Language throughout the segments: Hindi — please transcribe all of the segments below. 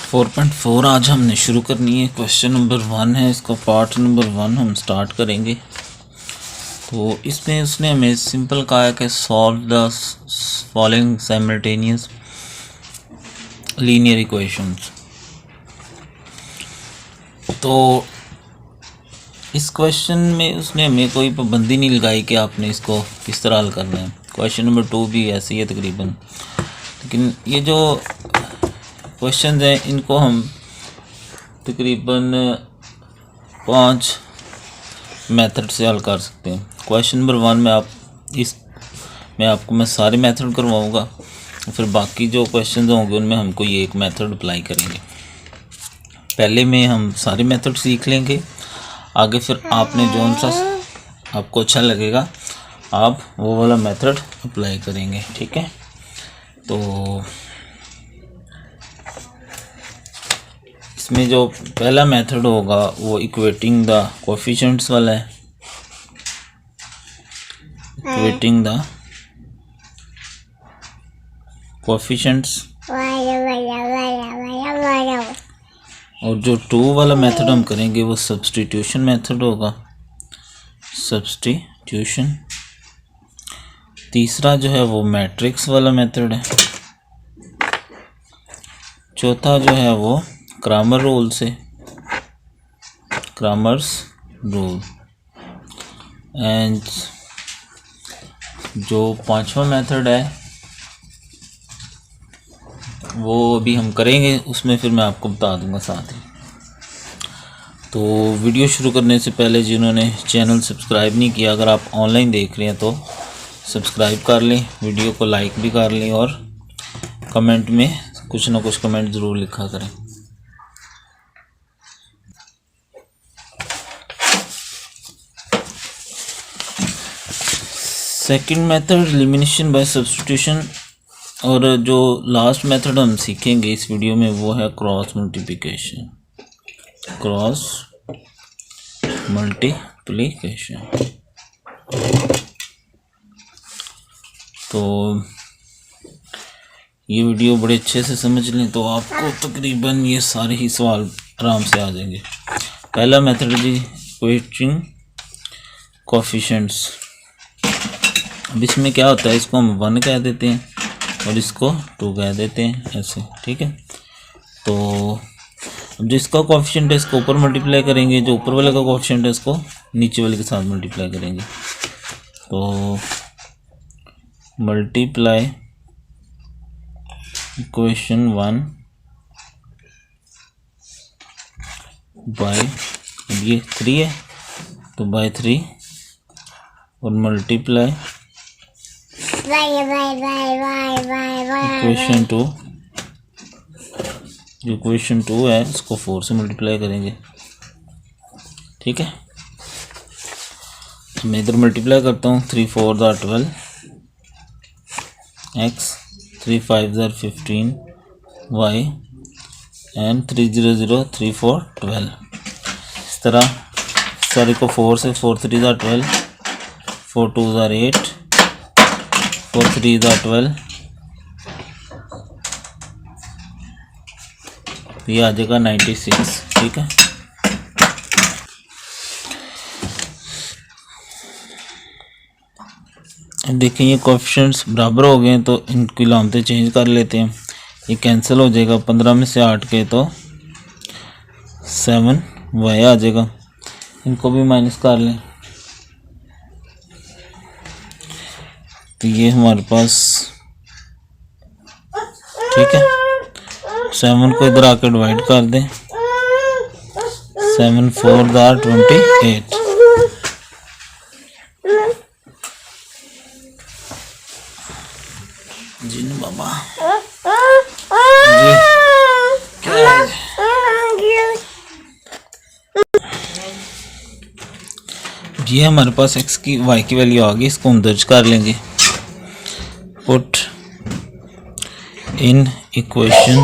4.4 आज हमने शुरू करनी है। क्वेश्चन नंबर 1 है, इसका पार्ट नंबर 1 हम स्टार्ट करेंगे। तो इसमें उसने हमें सिंपल कहा है कि solve the following simultaneous linear equations. तो इस क्वेश्चन में उसने हमें कोई पाबंदी नहीं लगाई कि आपने इसको किस तरह हल करना है। क्वेश्चन नंबर 2 भी ऐसे ही है तकरीबन, लेकिन ये जो क्वेश्चन हैं इनको हम तकरीबन 5 मेथड से हल कर सकते हैं। क्वेश्चन नंबर 1 में मैं सारे मेथड करवाऊंगा, फिर बाकी जो क्वेश्चन होंगे उनमें हम कोई एक मेथड अप्लाई करेंगे। पहले में हम सारे मेथड सीख लेंगे, आगे फिर आपने जो सा आपको अच्छा लगेगा आप वो वाला मेथड अप्लाई करेंगे, ठीक है। तो इसमें जो पहला मेथड होगा वो इक्वेटिंग द कोएफिशिएंट्स वाला है। Equating the coefficients. और जो 2 वाला मेथड हम करेंगे वो सब्स्टिट्यूशन मेथड होगा। सब्स्टिट्यूशन। तीसरा जो है वो मैट्रिक्स वाला मेथड है। चौथा जो है वो क्रैमर रूल से, क्रैमर्स रूल। एंड जो 5वां मेथड है वो अभी हम करेंगे, उसमें फिर मैं आपको बता दूंगा साथ ही। तो वीडियो शुरू करने से पहले जिन्होंने चैनल सब्सक्राइब नहीं किया, अगर आप ऑनलाइन देख रहे हैं तो सब्सक्राइब कर लें, वीडियो को लाइक भी कर लें और कमेंट में कुछ ना कुछ कमेंट ज़रूर लिखा करें। Second method elimination by substitution. और जो लास्ट मेथड हम सीखेंगे इस वीडियो में वो है क्रॉस मल्टीप्लिकेशन। Cross multiplication. तो ये वीडियो बड़े अच्छे से समझ लें तो आपको तकरीबन ये सारे ही सवाल आराम से आ जाएंगे। पहला मेथड जी इक्वेटिंग कोएफिशिएंट्स। अब इसमें क्या होता है, इसको हम 1 कह देते हैं और इसको 2 कह देते हैं, ऐसे, ठीक है। तो अब जिसका कोएफिशिएंट है इसको ऊपर मल्टीप्लाई करेंगे, जो ऊपर वाले का कोएफिशिएंट है इसको नीचे वाले के साथ मल्टीप्लाई करेंगे। तो मल्टीप्लाई इक्वेशन 1 बाय, ये 3 है तो बाय 3, और मल्टीप्लाई इक्वेशन 2, जो इक्वेशन 2 है इसको 4 से मल्टीप्लाई करेंगे, ठीक है। मैं इधर मल्टीप्लाई करता हूँ। 3 4 12 x, 3 5 15 y एंड 3 0 0 3 4 12। इस तरह सारे को 4 से, 4 3 12, 4 2 8, 4 3 12, ये आ जाएगा 96, ठीक है। देखें ये कोएफिशिएंट्स बराबर हो गए हैं तो इनकी लामतें चेंज कर लेते हैं। ये कैंसिल हो जाएगा, 15 में से 8 के तो 7 y आ जाएगा। इनको भी माइनस कर लें तो ये हमारे पास, ठीक है। 7 को इधर आकर डिवाइड कर दें। 7 4 28। जी बाबा जी क्या है? ये हमारे पास x की y की वैल्यू आ गई, इसको हम दर्ज कर लेंगे। Put in equation.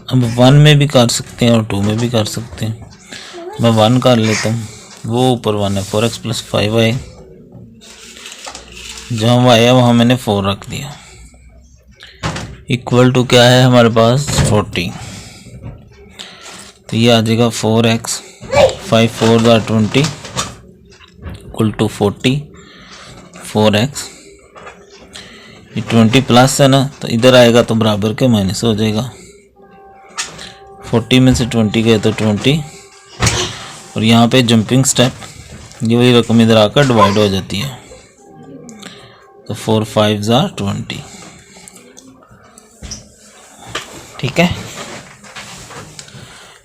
अब 1 में भी कर सकते हैं और 2 में भी कर सकते हैं। मैं 1 कर लेता हूँ, वो ऊपर 1 है, 4x + 5y। जहाँ y है वहाँ मैंने 4 रख दिया। इक्वल टू क्या है हमारे पास 40। तो ये आ जाएगा 4x 5 4 ज़ा 20 इक्वल टू 40 4x। ये 20 प्लस है ना, तो इधर आएगा तो बराबर के माइनस हो जाएगा। 40 में से 20 गए तो 20, और यहाँ पे जंपिंग स्टेप ये वही रकम इधर आकर डिवाइड हो जाती है, तो 4 5 ज़ा 20। ठीक है,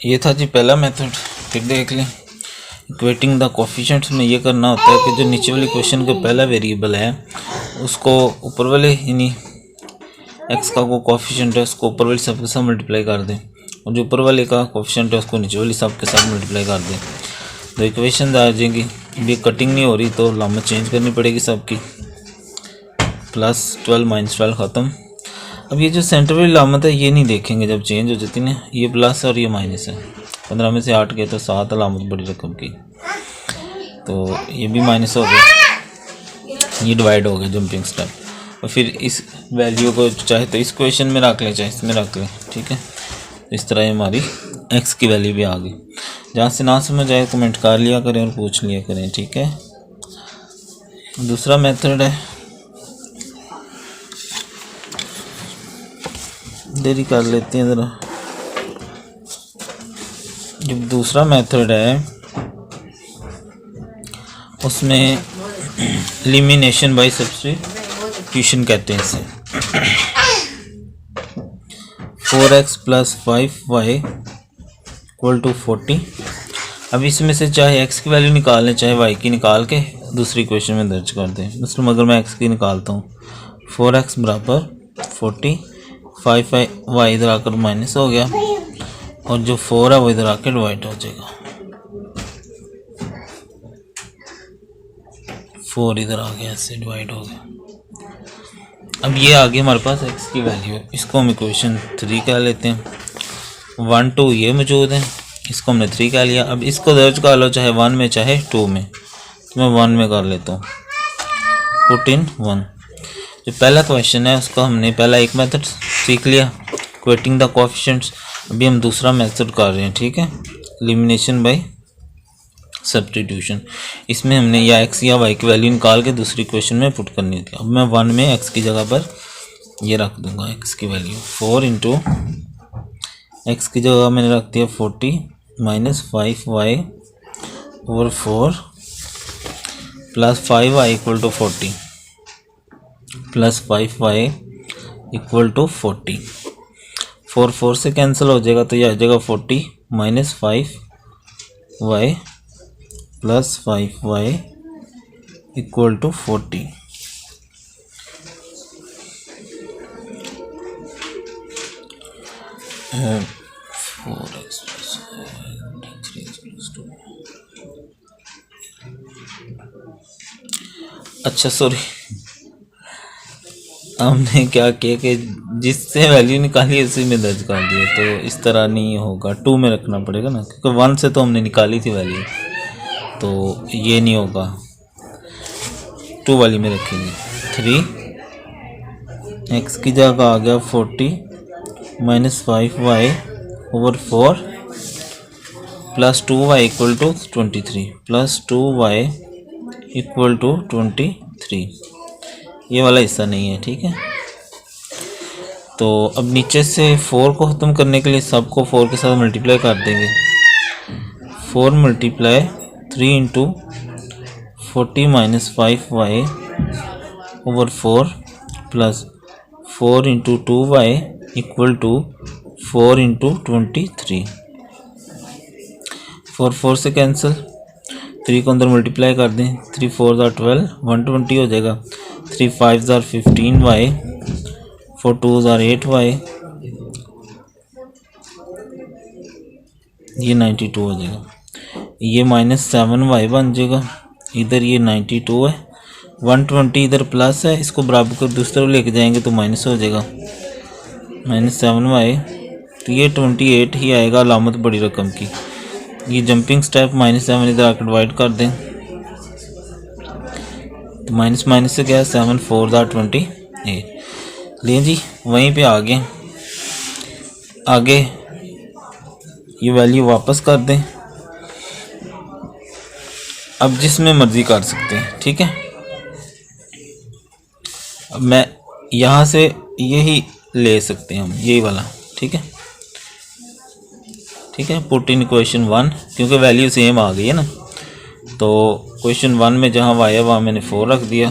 ये था जी पहला मेथड। फिर देख लें इक्वेटिंग द कोफिशिएंट्स में ये करना होता है कि जो नीचे वाली क्वेश्चन का पहला वेरिएबल है उसको ऊपर वाले यानी एक्स का को कोफिशिएंट है उसको ऊपर वाली सब के साथ मल्टीप्लाई कर दें, और जो ऊपर वाले का कोफिशिएंट है उसको नीचे वाली सब के साथ मल्टीप्लाई कर दें, तो इक्वेशन आ जाएगी। ये कटिंग नहीं हो रही तो लामत चेंज करनी पड़ेगी सबकी। +12 -12 ख़त्म। अब ये जो सेंटर वाली लामत है ये नहीं देखेंगे जब चेंज हो जाती है, ये प्लस और ये माइनस है। 15 में से 8 गए तो 7 लामत बड़ी रकम की, तो ये भी माइनस हो गया, ये डिवाइड हो गया जंपिंग स्टेप। और फिर इस वैल्यू को चाहे तो इस क्वेश्चन में रख लें चाहे इसमें रख लें। ठीक है, इस तरह हमारी एक्स की वैल्यू भी आ गई। जहाँ से ना समझ आए कमेंट कर लिया करें और पूछ लिया करें। ठीक है, दूसरा मेथड है, देरी कर लेते हैं ज़रा। जो दूसरा मेथड है उसमें एलिमिनेशन बाय सब्स्टिट्यूशन कहते हैं इसे। 4x + 5y = 40। अब इसमें से चाहे x की वैल्यू निकाल लें चाहे y की निकाल के दूसरी क्वेश्चन में दर्ज कर दें। मतलब अगर मैं x की निकालता हूँ 4x = 40, 5y इधर आकर माइनस हो गया, और जो 4 है वो इधर आकर डिवाइड हो जाएगा। 4 इधर आ गया, ऐसे डिवाइड हो गया। अब ये आ गया हमारे पास x की वैल्यू, इसको हम इक्वेशन 3 कह लेते हैं। 1 2 ये मौजूद है, इसको हमने 3 कह लिया। अब इसको दर्ज कर लो चाहे 1 में चाहे 2 में, तो मैं 1 में कर लेता हूँ। Put in 1। जो पहला क्वेश्चन है उसका हमने पहला एक मेथड सीख लिया, इक्वेटिंग द कोएफिशिएंट्स। अभी हम दूसरा मेथड कर रहे हैं। ठीक है, एलिमिनेशन बाय सब्स्टिट्यूशन। इसमें हमने या एक्स या वाई की वैल्यू निकाल के दूसरी क्वेश्चन में पुट करनी थी। अब मैं 1 में एक्स की जगह पर ये रख दूंगा, एक्स की वैल्यू 4 इंटू एक्स की जगह मैंने रख दिया 40 -5y / 4 + 5y = 40 + 5y = 40। 4 4 से कैंसिल हो जाएगा तो ये आ जाएगा 40 - 5y + 5y = 40। And 4x + 3x + 2। अच्छा सॉरी, हमने क्या किया कि जिससे वैल्यू निकाली उसी में दर्ज कर दिया, तो इस तरह नहीं होगा। 2 में रखना पड़ेगा ना, क्योंकि 1 से तो हमने निकाली थी वैल्यू, तो ये नहीं होगा। 2 वाली में रखेंगे। 3 एक्स की जगह आ गया 40 - 5y / 4 + 2y = 23 + 2y = 23। ये वाला हिस्सा नहीं है। ठीक है, तो अब नीचे से 4 को ख़त्म करने के लिए सबको 4 के साथ मल्टीप्लाई कर देंगे। 4 × 3 इंटू 40 - 5y / 4 + 4 इंटू 2y = 4 × 23। 4 4 से कैंसिल, 3 को अंदर मल्टीप्लाई कर दें। 3 4 = 12, 120 हो जाएगा। 3 5 = 15y, 4 2 = 8y, ये 92 हो जाएगा। ये -7y बन जाएगा। इधर ये 92 है, 120 इधर प्लस है, इसको बराबर कर दूसरी तरफ लेके जाएंगे तो माइनस हो जाएगा। -7y, तो ये 28 ही आएगा, अलामत बड़ी रकम की। ये जंपिंग स्टेप -7 इधर आकर डिवाइड कर दें, तो माइनस माइनस से क्या है 7 4 = 28। ले जी, वहीं पे आगे ये वैल्यू वापस कर दें। अब जिसमें मर्ज़ी कर सकते हैं, ठीक है। अब मैं यहाँ से यही ले सकते हैं हम, यही वाला, ठीक है। ठीक है, पुट इन क्वेश्चन 1, क्योंकि वैल्यू सेम आ गई है ना। तो क्वेश्चन 1 में जहाँ y है वहाँ मैंने 4 रख दिया।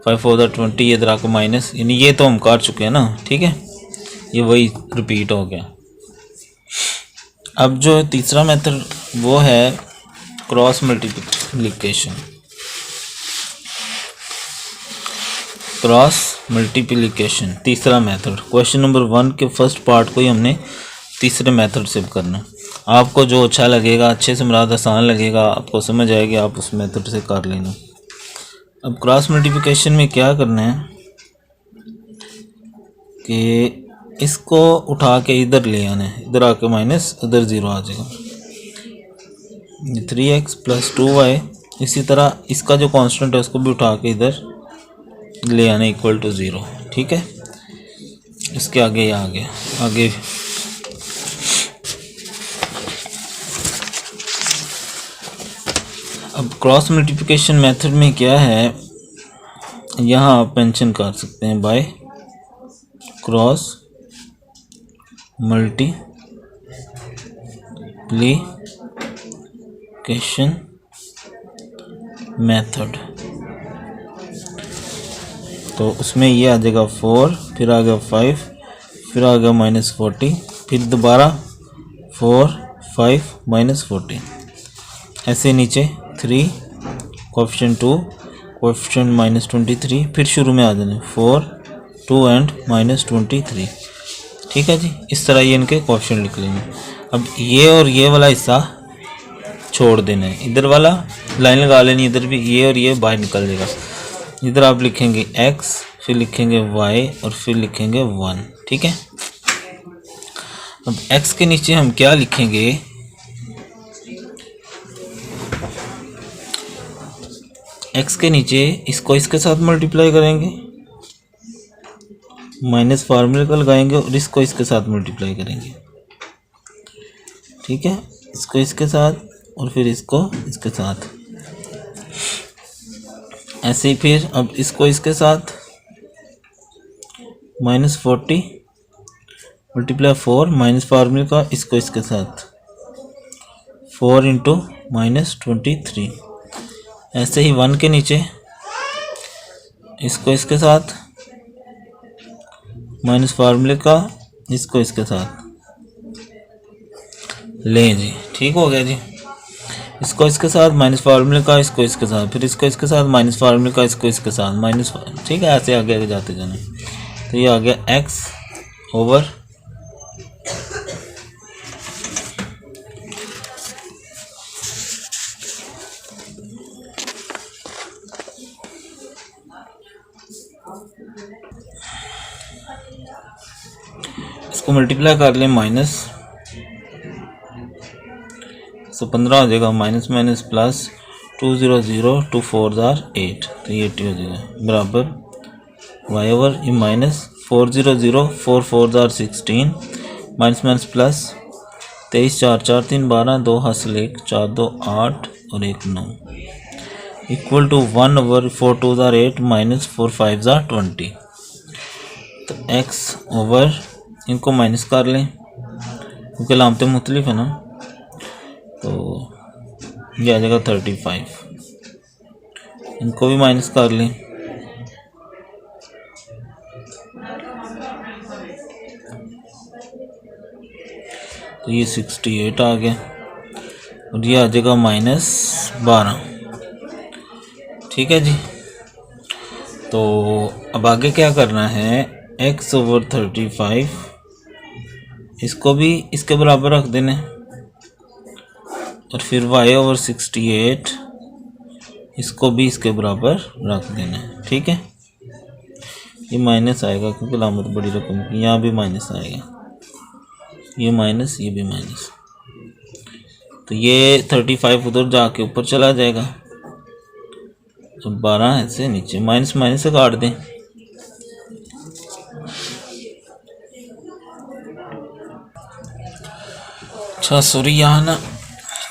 5 4 20, इधर आपको माइनस, यानी ये तो हम कर चुके हैं ना, ठीक है। ये वही रिपीट हो गया। अब जो तीसरा मेथड वो है क्रॉस मल्टीप्लिकेशन। क्रॉस मल्टीप्लिकेशन तीसरा मेथड। क्वेश्चन नंबर 1 के फर्स्ट पार्ट को ही हमने तीसरे मेथड से करना। आपको जो अच्छा लगेगा, अच्छे से मुराद आसान लगेगा, आपको समझ आएगी, आप उस मेथड से कर लेना। अब क्रॉस मल्टीप्लिकेशन में क्या करना है कि इसको उठा के इधर ले आना है, इधर आके माइनस, इधर 0 आ जाएगा। 3x + 2y, इसी तरह इसका जो कांस्टेंट है उसको भी उठा के इधर ले आना = 0, ठीक है। इसके आगे आ गया आगे। अब क्रॉस मल्टीप्लिकेशन मेथड में क्या है, यहाँ आप मेंशन कर सकते हैं बाय क्रॉस मल्टीप्लिकेशन मेथड। तो उसमें ये आ जाएगा 4, फिर आ गया 5, फिर आ गया -40, फिर दोबारा 4 5 -40, ऐसे नीचे 3 कोएफिशिएंट 2 कोएफिशिएंट -23, फिर शुरू में आ जाने 4 2 एंड -23, ठीक है जी। इस तरह ये इनके कोएफिशिएंट लिख लेंगे। अब ये और ये वाला हिस्सा छोड़ देना है, इधर वाला लाइन लगा लेनी, इधर भी ये और ये बाहर निकल जाएगा। इधर आप लिखेंगे x, फिर लिखेंगे y और फिर लिखेंगे 1, ठीक है। अब x के नीचे हम क्या लिखेंगे, x के नीचे इसको इसके साथ मल्टीप्लाई करेंगे, माइनस फार्मूले को लगाएंगे और इसको इसके साथ मल्टीप्लाई करेंगे, ठीक है। इसको इसके साथ और फिर इसको इसके साथ, ऐसे ही। फिर अब इसको इसके साथ -40 × 4 माइनस फार्मूले का, इसको इसके साथ 4 × -23, ऐसे ही 1 के नीचे इसको इसके साथ माइनस फार्मूले का, इसको इसके साथ लें जी, ठीक हो गया जी। इसको इसके साथ माइनस फार्मूले का, इसको इसके साथ, फिर इसको इसके साथ माइनस फार्मूले का, इसको इसके साथ माइनस, ठीक है। ऐसे आगे आगे जाते जाना। तो ये आ गया x ओवर इसको मल्टीप्लाई कर लें माइनस, तो 15 हो जाएगा, माइनस माइनस प्लस 2 0 0 2 4 8, तो ये 80 हो जाएगा बराबर y ओवर ये माइनस 4 0 0 4 4 16, माइनस माइनस प्लस 23 4 4 3 12 2 हासिल 1 4 2 8 और 1 9 इक्वल टू 1 ओवर 4 2 8 माइनस 4 5 20। तो x ओवर, इनको माइनस कर लें क्योंकि लामतें मुख्तलिफ है ना, तो ये आ जाएगा 35। इनको भी माइनस कर लें, तो ये 68 आ गया और ये आ जाएगा -12, ठीक है जी। तो अब आगे क्या करना है, x ओवर 35 इसको भी इसके बराबर रख देना, और फिर y ओवर 68 इसको भी इसके बराबर रख देना है, ठीक है। ये माइनस आएगा क्योंकि लामत बड़ी रकम की, यहाँ भी माइनस आएगा, ये माइनस ये भी माइनस, तो ये 35 उधर जाके ऊपर चला जाएगा, तो 12 ऐसे नीचे, माइनस माइनस से काट दें, अच्छा सॉरी, यहाँ ना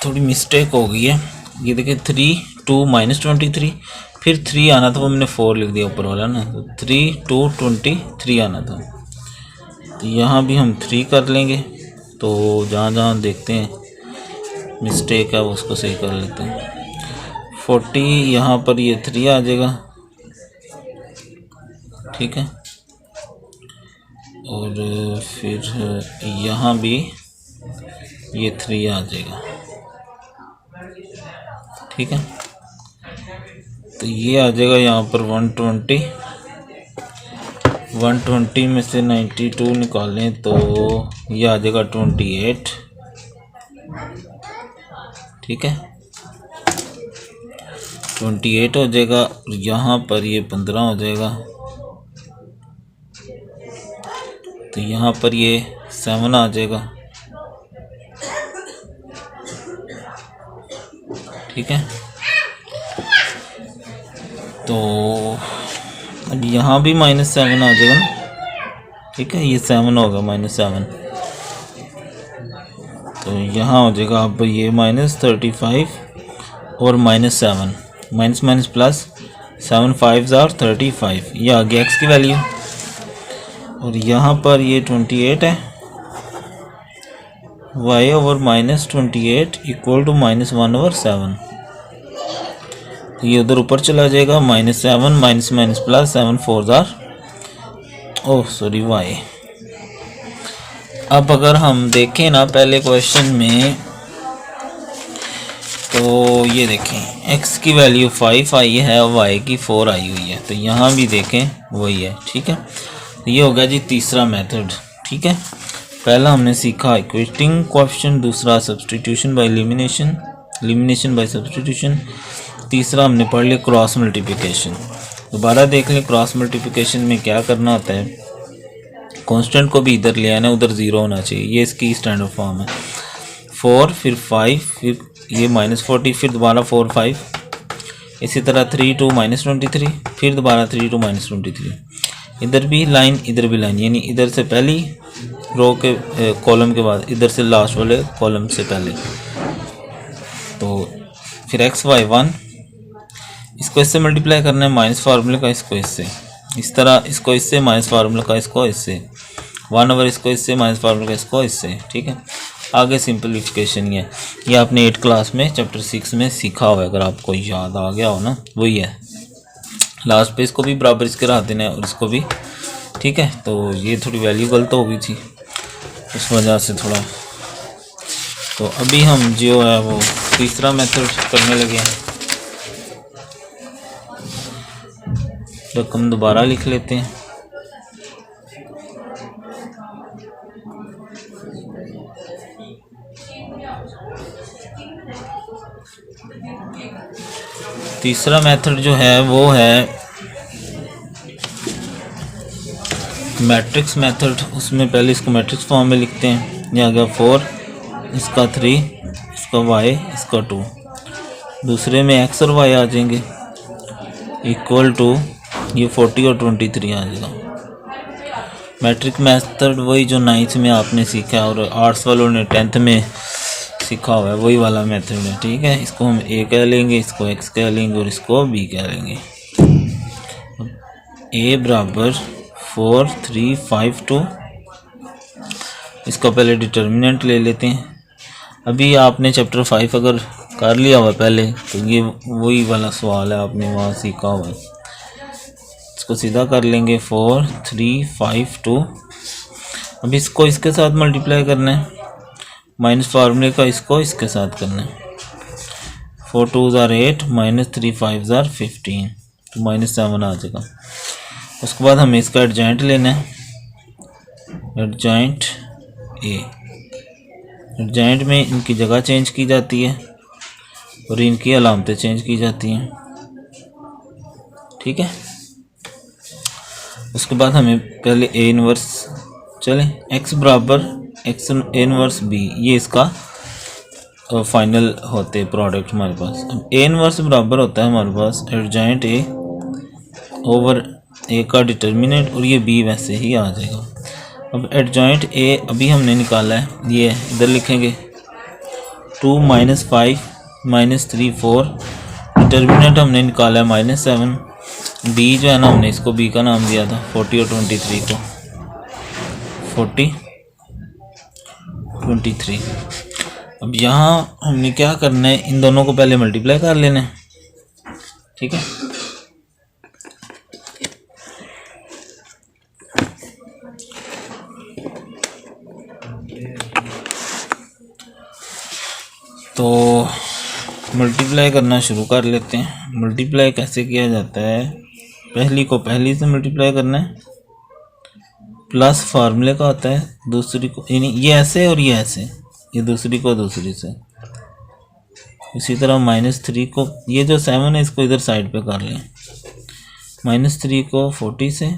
थोड़ी मिस्टेक हो गई है। ये देखिए 3 2 -23, फिर 3 आना था, वो मैंने 4 लिख दिया ऊपर वाला ना, तो 3 2 23 आना था। तो यहाँ भी हम 3 कर लेंगे। तो जहाँ जहाँ देखते हैं मिस्टेक है वो उसको सही कर लेते हैं। 40 यहाँ पर ये 3 आ जाएगा, ठीक है। और फिर यहाँ भी ये 3 आ जाएगा, ठीक है। तो ये आ जाएगा यहाँ पर 120 में से 92 निकालें तो ये आ जाएगा 28, ठीक है। 28 हो जाएगा। यहाँ पर ये 15 हो जाएगा, तो यहाँ पर ये 7 आ जाएगा, ठीक है। तो अब यहाँ भी -7 आ जाएगा ना, ठीक है। ये 7 होगा -7, तो यहाँ हो जाएगा अब ये -35 और -7, माइनस प्लस 7 5 आर 35, ये आ गया x की वैल्यू। और यहाँ पर ये 28 है, y ओवर -28 इक्वल टू -1/7। तो ये उधर ऊपर चला जाएगा, -7 माइनस प्लस 7 4 आर y। अब अगर हम देखें ना पहले क्वेश्चन में, तो ये देखें x की वैल्यू 5 आई है और y की 4 आई हुई है, तो यहाँ भी देखें वही है, ठीक है। तो ये होगा जी तीसरा मेथड, ठीक है। पहला हमने सीखा इक्वेटिंग कोएफिशिएंट, दूसरा substitution by elimination, elimination by substitution, तीसरा हमने पढ़ लिया क्रॉस मल्टीप्लिकेशन। दोबारा देख लें, क्रॉस मल्टीप्लिकेशन में क्या करना होता है, कांस्टेंट को भी इधर ले आना, उधर 0 होना चाहिए, ये इसकी स्टैंडर्ड फॉर्म है। 4 फिर 5 फिर ये -40 फिर दोबारा 4 5, इसी तरह 3 2 -23 फिर दोबारा 3 2 -23, इधर भी लाइन इधर भी लाइन, यानी इधर से पहली रो के कॉलम के बाद इधर से लास्ट वाले कॉलम से पहले। तो फिर x y 1, इसको इससे मल्टीप्लाई करना है, माइनस फार्मूले का इसको इससे, इस तरह इसको इससे माइनस फार्मूले का इसको इससे, 1 ओवर इसको इससे माइनस फार्मूले का इसको इससे, ठीक है। आगे सिंपलीफिकेशन ये आपने 8 क्लास में चैप्टर 6 में सीखा हुआ है, अगर आपको याद आ गया हो ना, वही है। लास्ट पे इसको भी बराबर इसके रख देना है और इसको भी, ठीक है। तो ये थोड़ी वैल्यू गलत हो गई थी, उस वजह से थोड़ा। तो अभी हम जो है वो तीसरा मेथड करने लगे हैं। रकम दोबारा लिख लेते हैं। तीसरा मेथड जो है वो है मैट्रिक्स मेथड। उसमें पहले इसको मैट्रिक्स फॉर्म में लिखते हैं। ये आ गया 4, इसका 3, इसका y, इसका 2। दूसरे में x और y आ जाएंगे इक्वल टू ये 40 और 23 आ जाएगा। मैट्रिक मेथड वही जो 9th में आपने सीखा है और आर्ट्स वालों ने 10th में सीखा हुआ है, वही वाला मेथड है, ठीक है। इसको हम a कह लेंगे, इसको x कह लेंगे और इसको b कह लेंगे। a बराबर 4 3 5 2, इसका पहले डिटर्मिनेंट ले लेते हैं। अभी आपने चैप्टर 5 अगर कर लिया हुआ पहले, तो ये वही वाला सवाल है, आपने वहाँ सीखा हुआ है। इसको सीधा कर लेंगे 4 3 5 2। अब इसको इसके साथ मल्टीप्लाई करना है, माइनस फार्मूले का इसको इसके साथ करना है। 4 2s are 8 -3 5s are 15, तो -7 आ जाएगा। उसके बाद हमें इसका एडजॉइंट लेना है, एडजॉइंट ए। एडजॉइंट में इनकी जगह चेंज की जाती है और इनकी अलामतें चेंज की जाती हैं, ठीक है। उसके बाद हमें पहले ए इनवर्स, चलें, x बराबर x ए इनवर्स b, ये इसका फाइनल होते प्रोडक्ट हमारे पास। अब ए इनवर्स बराबर होता है हमारे पास एडजॉइंट ए ओवर ए का डिटर्मिनेंट, और ये b वैसे ही आ जाएगा। अब एडजॉइंट ए अभी हमने निकाला है, ये इधर लिखेंगे 2 - 5 - 3 4। डिटर्मिनेंट हमने निकाला है -7। बी जो है ना, हमने इसको बी का नाम दिया था 40 और 23 को, 40 23। अब यहाँ हमने क्या करना है, इन दोनों को पहले मल्टीप्लाई कर लेना है, ठीक है। तो मल्टीप्लाई करना शुरू कर लेते हैं। मल्टीप्लाई कैसे किया जाता है, पहली को पहली से मल्टीप्लाई करना है, प्लस फार्मूले का होता है, दूसरी को यानी ये ऐसे और ये ऐसे, ये दूसरी को दूसरी से। इसी तरह -3 को, ये जो 7 है इसको इधर साइड पे कर लें, -3 को 40 से,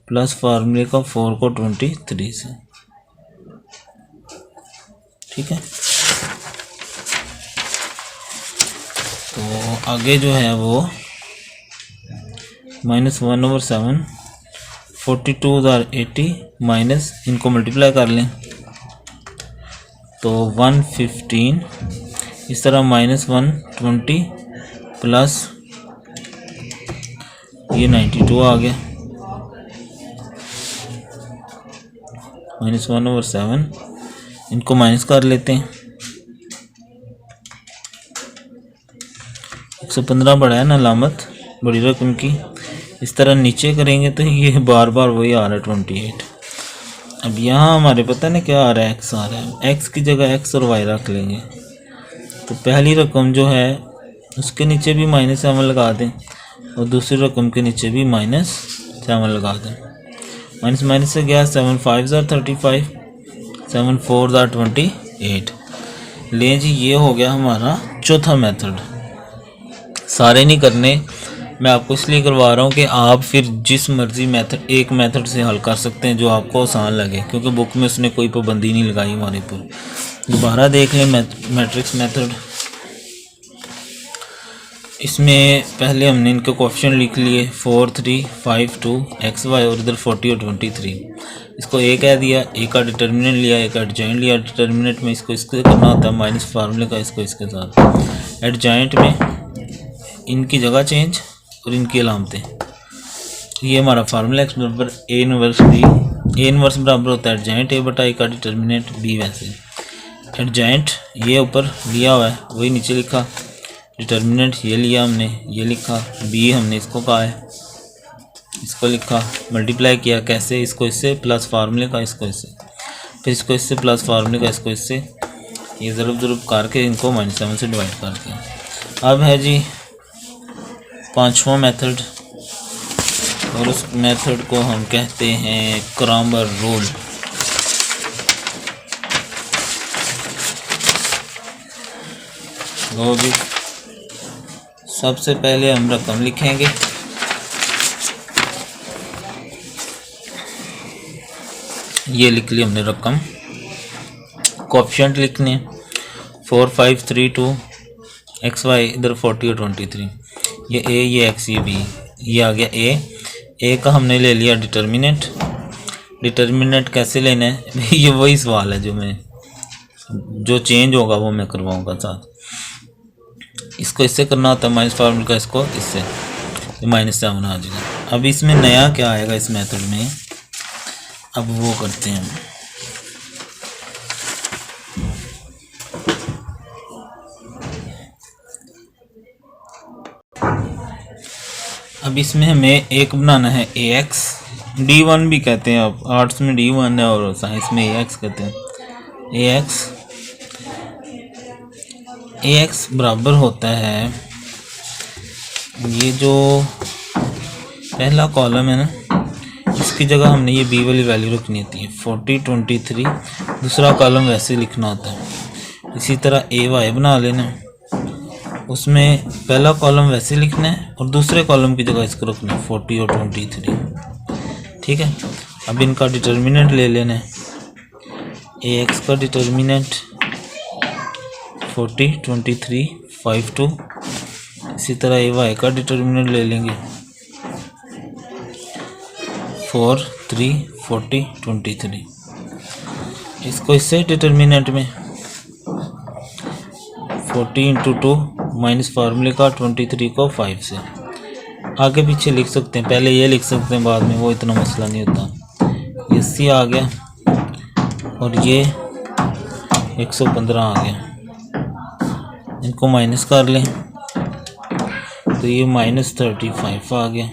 प्लस फार्मूले का 4 को 23 से, ठीक है। तो आगे जो है वो -1/7, 42 80 माइनस, इनको मल्टीप्लाई कर लें तो 115, इस तरह -120 प्लस ये 92 आ गया, -1/7, इनको माइनस कर लेते हैं। 115 बड़ा है ना अलामत बड़ी रकम की, इस तरह नीचे करेंगे तो ये बार बार वही आ रहा है 28। अब यहाँ हमारे पता नहीं क्या आ रहा है, एक्स आ रहा है, एक्स की जगह एक्स और वाई रख लेंगे। तो पहली रकम जो है उसके नीचे भी -7 लगा दें और दूसरी रकम के नीचे भी -7 लगा दें। माइनस माइनस से गया, 7 5 35, 7 4 28। लें जी, ये हो गया हमारा चौथा मेथड। सारे नहीं करने, मैं आपको इसलिए करवा रहा हूँ कि आप फिर जिस मर्ज़ी मेथड, एक मेथड से हल कर सकते हैं जो आपको आसान लगे, क्योंकि बुक में उसने कोई पाबंदी नहीं लगाई हमारे पर। दोबारा देख लें मैट्रिक्स मेथड। इसमें पहले हमने इनके कोएफिशिएंट लिख लिए 4 3 5 2 XY और इधर 40 और 23। इसको ए कह दिया, ए का डिटर्मिनेंट लिया, ए का एडजॉइंट लिया। डिटर्मिनेंट में इसको इसके करना होता है, माइनस फार्मूले का इसको इसके साथ। एडजॉइंट में इनकी जगह चेंज और इनकी अलामतें। ये हमारा फार्मूला x बराबर A inverse B, A inverse बराबर होता है एडजॉइंट ए बटा ए का डिटर्मिनेंट बी। वैसे एडजॉइंट ये ऊपर लिया हुआ है वही नीचे लिखा, डिटर्मिनेंट ये लिया हमने, ये लिखा, बी हमने इसको कहा है, इसको लिखा, मल्टीप्लाई किया कैसे, इसको इससे प्लस फार्मूले का इसको इससे, फिर इसको इससे प्लस फार्मूले का इसको इससे, ये ज़रूब करके इनको -7 से डिवाइड करके। अब है जी पांचवा मेथड, और उस मेथड को हम कहते हैं क्रॉमर रूल। वो भी सबसे पहले हम रकम लिखेंगे, ये लिख ली हमने रकम। कोएफिशिएंट लिखने 4 5 3 2 XY, इधर 40 और 23। ये ए, ये x, ये बी, ये आ गया ए का हमने ले लिया डिटर्मिनेंट। डिटर्मिनेंट कैसे लेना है ये वही सवाल है जो चेंज होगा वो मैं करवाऊंगा साथ। इसको इससे करना होता है माइनस फार्मूले का, इसको इससे, -7 आ जाएगा। अब इसमें नया क्या आएगा इस मेथड में, अब वो करते हैं। अब इसमें हमें एक बनाना है ax, d1 भी कहते हैं, अब आर्ट्स में d1 है और साइंस में ax कहते हैं। ax बराबर होता है, ये जो पहला कॉलम है ना, इसकी जगह हमने ये b वाली वैल्यू रखनी होती है 40 23। दूसरा कॉलम वैसे लिखना होता है। इसी तरह ay बना लेना, उसमें पहला कॉलम वैसे लिखना है और दूसरे कॉलम की जगह इसको रखना है 40 और 23, ठीक है। अब इनका डिटर्मिनेंट ले लेना है, ax का डिटर्मिनेंट 40 23 5 2। इसी तरह ay का डिटर्मिनेंट ले लेंगे 4 3 40 23। इसको इससे डिटर्मिनेंट में 40 इंटू 2 माइनस फार्मूले का 23 को 5 से आगे पीछे लिख सकते हैं, पहले ये लिख सकते हैं, बाद में वो इतना मसला नहीं होता। ये सी आ गया और ये 115 आ गया। इनको माइनस कर लें तो ये -35 आ गया।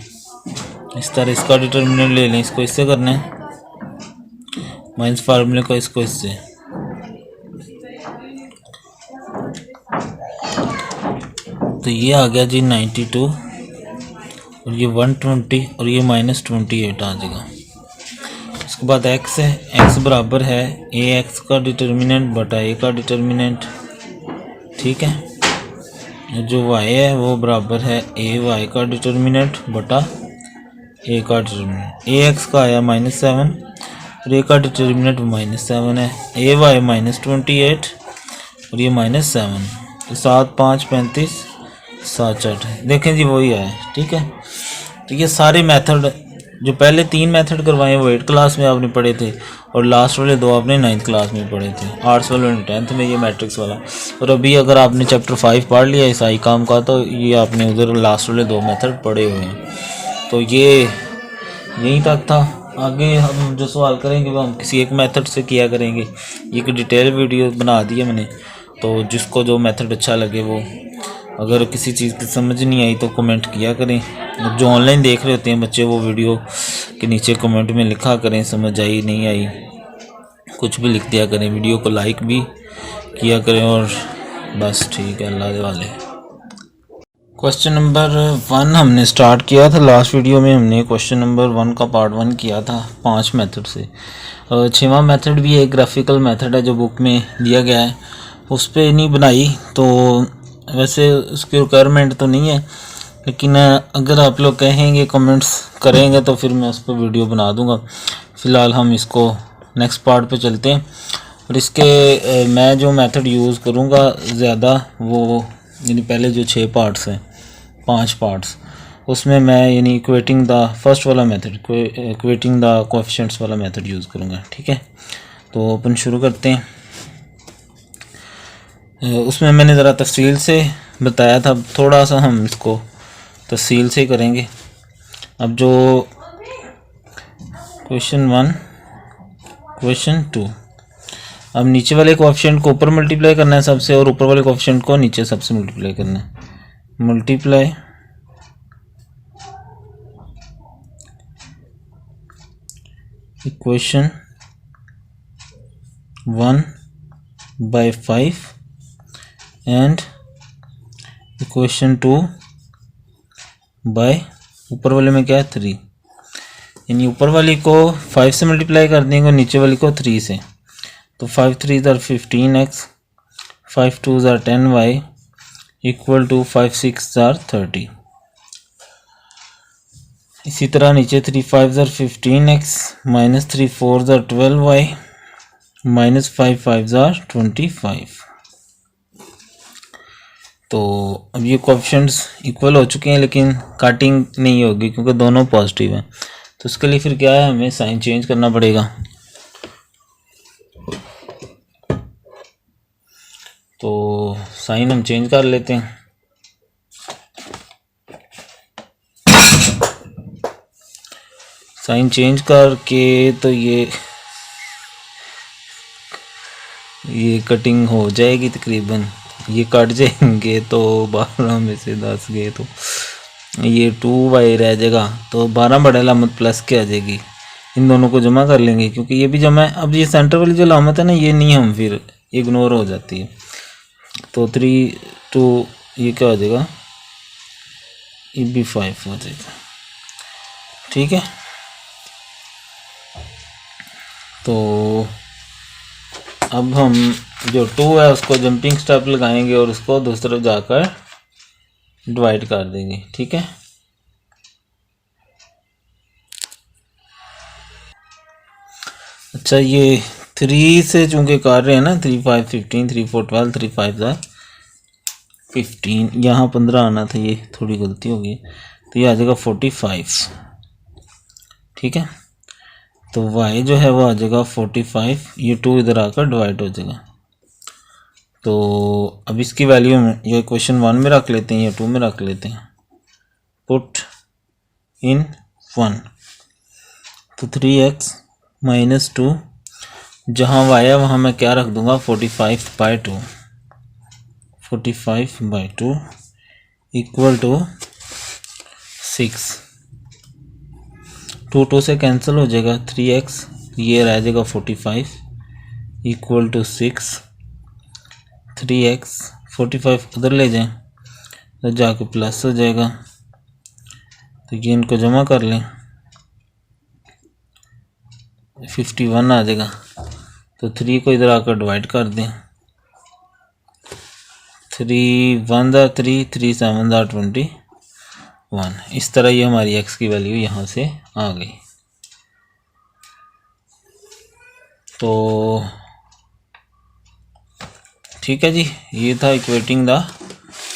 इस तरह इसका डिटर्मिनेंट ले लें, इसको इससे करना है माइनस फार्मूले को इसको इससे, तो ये आ गया जी 92 और ये 120 और ये -28 आ जाएगा। उसके बाद x है, x बराबर है ax का डिटर्मिनेंट बटा a का डिटर्मिनेंट, ठीक है। जो y है वो बराबर है ay का डिटर्मिनेंट बटा a का डिटर्मिनेंट। ax का आया -7 और a का डिटर्मिनेंट -7 है। ay -28 और ये -7, तो 7 5 35 7 8 देखें जी वही आया, ठीक है। तो ये सारे मेथड जो पहले 3 मेथड करवाए वो 8 क्लास में आपने पढ़े थे और लास्ट वाले 2 आपने 9th क्लास में पढ़े थे, आर्ट्स वाले ने 10th में, ये मैट्रिक्स वाला। और अभी अगर आपने चैप्टर 5 पढ़ लिया इस आई काम का तो ये आपने उधर लास्ट वाले 2 मेथड पढ़े हुए हैं। तो ये यहीं तक था। आगे हम जो सवाल करेंगे वो हम किसी एक मेथड से किया करेंगे। ये एक डिटेल वीडियो बना दी है मैंने, तो जिसको जो मेथड अच्छा लगे वो, अगर किसी चीज़ की समझ नहीं आई तो कमेंट किया करें। जो ऑनलाइन देख रहे होते हैं बच्चे वो वीडियो के नीचे कमेंट में लिखा करें समझ आई नहीं आई, कुछ भी लिख दिया करें। वीडियो को लाइक भी किया करें और बस ठीक है, अल्लाह के वाले। क्वेश्चन नंबर 1 हमने स्टार्ट किया था लास्ट वीडियो में, हमने क्वेश्चन नंबर 1 का पार्ट 1 किया था 5 मेथड से। 6वां मेथड भी एक ग्राफिकल मेथड है जो बुक में दिया गया है, उस पर नहीं बनाई, तो वैसे उसकी रिक्वायरमेंट तो नहीं है, लेकिन अगर आप लोग कहेंगे कमेंट्स करेंगे तो फिर मैं उस पर वीडियो बना दूंगा। फ़िलहाल हम इसको नेक्स्ट पार्ट पे चलते हैं। और इसके मैं जो मेथड यूज़ करूंगा ज़्यादा वो यानी पहले जो 6 पार्ट्स हैं 5 पार्ट्स, उसमें मैं यानी इक्वेटिंग द फर्स्ट वाला मेथड, इक्वेटिंग द कोएफिशिएंट्स वाला मेथड यूज़ करूँगा, ठीक है। तो अपन शुरू करते हैं। उसमें मैंने ज़रा तफसील से बताया था, थोड़ा सा हम इसको तफसील से करेंगे। अब जो क्वेश्चन 1 क्वेश्चन 2, अब नीचे वाले कोएफिशिएंट को ऊपर मल्टीप्लाई करना है सबसे और ऊपर वाले कोएफिशिएंट को नीचे सबसे मल्टीप्लाई करना है। Multiply equation 1 by 5 and equation 2 by ऊपर वाले में क्या है 3, यानी ऊपर वाली को 5 से मल्टीप्लाई कर देंगे और नीचे वाली को 3 से। तो 5 3 are 15x, 5 2 are 10y equal to 5 6 are 30। इसी तरह नीचे 3 5 are 15x minus 3 4 are 12y minus 5 5 are 25। तो अब ये कोएफिशिएंट्स इक्वल हो चुके हैं लेकिन कटिंग नहीं होगी क्योंकि दोनों पॉजिटिव हैं। तो इसके लिए फिर क्या है, हमें साइन चेंज करना पड़ेगा। तो साइन हम चेंज कर लेते हैं। साइन चेंज करके तो ये कटिंग हो जाएगी तकरीबन, ये कट जाएंगे तो 12 में से 10 गए तो ये 2y रह जाएगा, तो 12 बड़ा अलामत प्लस के आ जाएगी। इन दोनों को जमा कर लेंगे क्योंकि ये भी जमा है। अब ये सेंटर वाली जो अलामत है ना ये नहीं, हम फिर इग्नोर हो जाती है। तो 3 2 ये क्या हो जाएगा, ये भी 5 हो जाएगा, ठीक है। तो अब हम जो 2 है उसको जंपिंग स्टेप लगाएंगे और उसको दूसरी तरफ जाकर डिवाइड कर देंगे, ठीक है। अच्छा, ये 3 से चूंकि कर रहे हैं ना, 3 5 15 3 4 12 3 5 15, यहाँ 15 आना था, ये थोड़ी गलती हो गई, तो ये आ जाएगा 45, ठीक है। तो y जो है वो आ जाएगा 45, ये 2 इधर आकर डिवाइड हो जाएगा। तो अब इसकी वैल्यू में ये क्वेश्चन 1 में रख लेते हैं या 2 में रख लेते हैं। पुट इन 1, तो 3x माइनस 2, जहाँ y है वहाँ मैं क्या रख दूंगा 45/2, 45/2 इक्वल टू 6। 2 से कैंसिल हो जाएगा, 3x ये रह जाएगा 45 इक्वल टू 6। 3x 45 उधर ले जाएं तो जाके प्लस हो जाएगा, तो ये इनको जमा कर लें 51 आ जाएगा। तो 3 को इधर आकर डिवाइड कर दें, 3 1 3, 3 7 21। इस तरह ये हमारी x की वैल्यू यहाँ से आ गई। तो ठीक है जी, ये था इक्वेटिंग द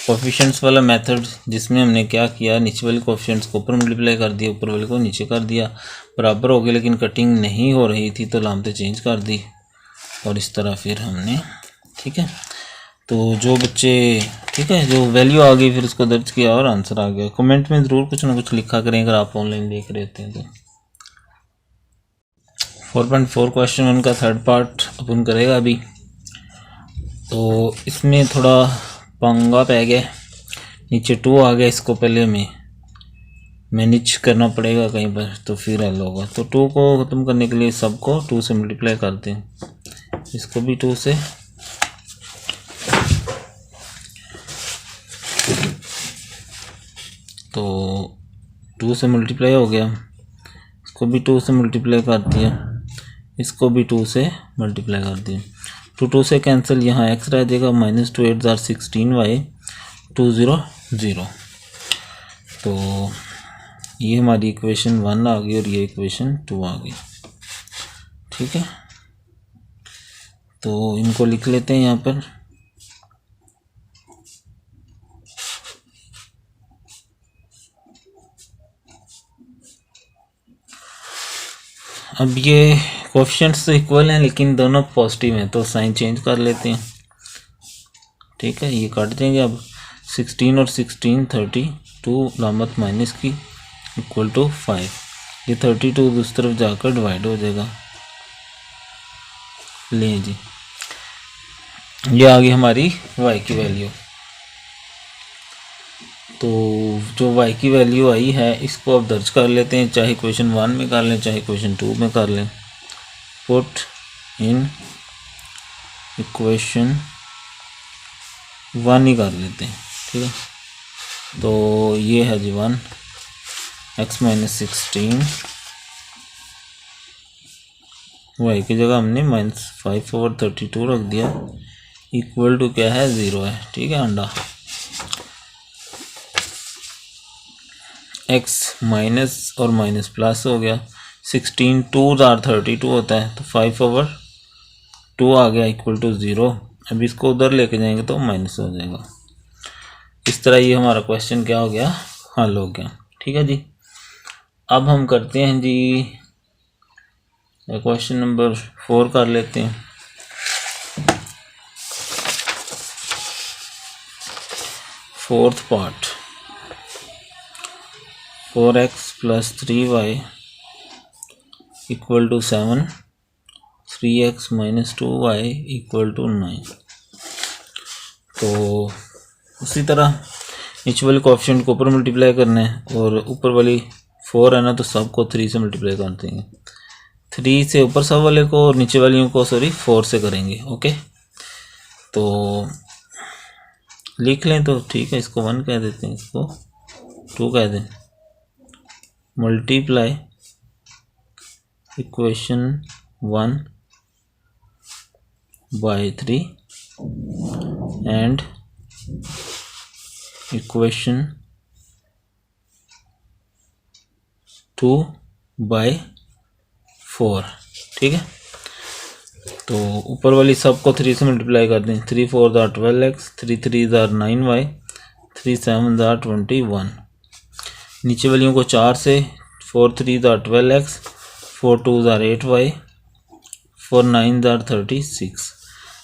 कोफिशिएंट्स वाला मेथड, जिसमें हमने क्या किया, नीचे वाले कोफिशिएंट्स को ऊपर मल्टीप्लाई कर दिया, ऊपर वाले को नीचे कर दिया, बराबर हो गए, लेकिन कटिंग नहीं हो रही थी तो लामतें चेंज कर दी और इस तरह फिर हमने, ठीक है। तो जो बच्चे, ठीक है, जो वैल्यू आ गई फिर उसको दर्ज किया और आंसर आ गया। कमेंट में ज़रूर कुछ ना कुछ लिखा करें अगर आप ऑनलाइन देख रहे होते हैं तो। 4.4 क्वेश्चन उनका थर्ड पार्ट अपन करेगा अभी। तो इसमें थोड़ा पंगा पै गया, नीचे 2 आ गया, इसको पहले हमें मैनेज करना पड़ेगा कहीं पर, तो फिर हल होगा। तो 2 को ख़त्म करने के लिए सबको 2 से मल्टीप्लाई करते हैं, इसको भी 2 से, तो 2 से मल्टीप्लाई हो गया, इसको भी 2 से मल्टीप्लाई कर दिया, इसको भी 2 से मल्टीप्लाई कर दिया। 2 से कैंसिल, यहाँ x रह जाएगा, -2 8 16y 2 0 0। तो ये हमारी इक्वेशन 1 आ गई और ये इक्वेशन 2 आ गई, ठीक है। तो इनको लिख लेते हैं यहाँ पर। अब ये कोएफिशिएंट्स तो इक्वल हैं लेकिन दोनों पॉजिटिव हैं, तो साइन चेंज कर लेते हैं, ठीक है। ये काट देंगे अब, 16 और 16 32 लामत माइनस की इक्वल टू 5, ये 32 दूसरी तरफ जाकर डिवाइड हो जाएगा। लें जी, ये आ गई हमारी y की वैल्यू। तो जो y की वैल्यू आई है इसको अब दर्ज कर लेते हैं, चाहे क्वेश्चन 1 में कर लें चाहे क्वेश्चन 2 में कर लें। पुट इन इक्वेशन 1 ही कर लेते हैं, ठीक है। तो ये है जी 1 x माइनस 16, y की जगह हमने -5/32 रख दिया, इक्वल टू क्या है 0 है, ठीक है। अंडा x माइनस और माइनस प्लस हो गया, 16 2 32 होता है, तो 5/2 आ गया इक्वल टू 0। अब इसको उधर लेके जाएंगे तो माइनस हो जाएगा। इस तरह ये हमारा क्वेश्चन क्या हो गया, हल हो गया, ठीक है जी। अब हम करते हैं जी क्वेश्चन नंबर 4 कर लेते हैं। Fourth part, 4x + 3y equal to 7, 3x - 2y equal to 9। तो उसी तरह नीचे वाले कोएफिशिएंट को ऊपर मल्टीप्लाई करना है और ऊपर वाली 4 है ना, तो सबको 3 से मल्टीप्लाई कर देंगे। 3 से ऊपर सब वाले को और नीचे वालियों को 4 से करेंगे, ओके। तो लिख लें तो ठीक है, इसको 1 कह देते हैं, इसको 2 कह दें। Multiply equation 1 by 3 and equation 2 by 4, ठीक है। तो ऊपर वाली सब को 3 से मल्टीप्लाई कर दें, 3 4 12x, 3 3 9y, 3 7 21। नीचे वालियों को 4 से, 4 3 12x, 4 2 ज़ार 8 वाई, 4 9 ज़ार 36।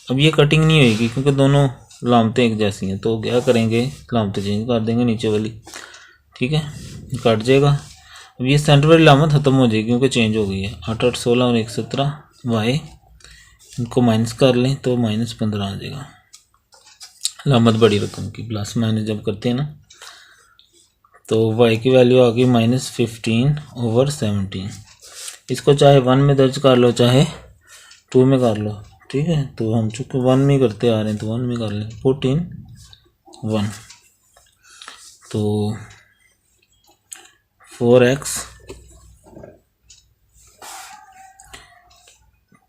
अब ये कटिंग नहीं होएगी क्योंकि दोनों लामतें एक जैसी हैं, तो क्या करेंगे, लामतें चेंज कर देंगे नीचे वाली, ठीक है, कट जाएगा। अब ये सेंटर वाली लामत ख़त्म हो जाएगी क्योंकि चेंज हो गई है। 8 8 16 और 1 17 वाई, इनको माइनस कर लें तो -15 आ जाएगा। लामत बड़ी रकम की, प्लस माइनस जब करते हैं ना, तो वाई की वैल्यू आ गई -15/17। इसको चाहे 1 में दर्ज कर लो चाहे 2 में कर लो, ठीक है। तो हम चूँकि 1 में करते आ रहे हैं तो 1 में कर लें, 14 1। तो 4x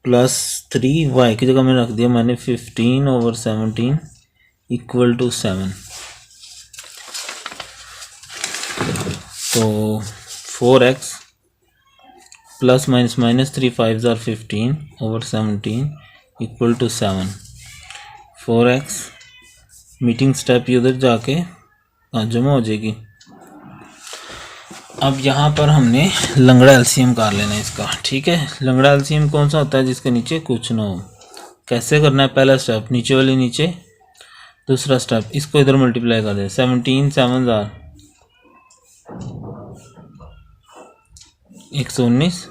+ 3y की जगह मैंने रख दिया मैंने 15/17 = 7। तो 4x ± -3 5 ज़ार 15/17 = 7। 4x मीटिंग स्टेप उधर जाके जमा हो जाएगी। अब यहाँ पर हमने लंगड़ा एलसीएम कर लेना है इसका, ठीक है। लंगड़ा एलसीएम कौन सा होता है, जिसके नीचे कुछ ना हो। कैसे करना है, पहला स्टेप नीचे वाले नीचे, दूसरा स्टेप इसको इधर मल्टीप्लाई कर दे। 17 7 ज़ार 119,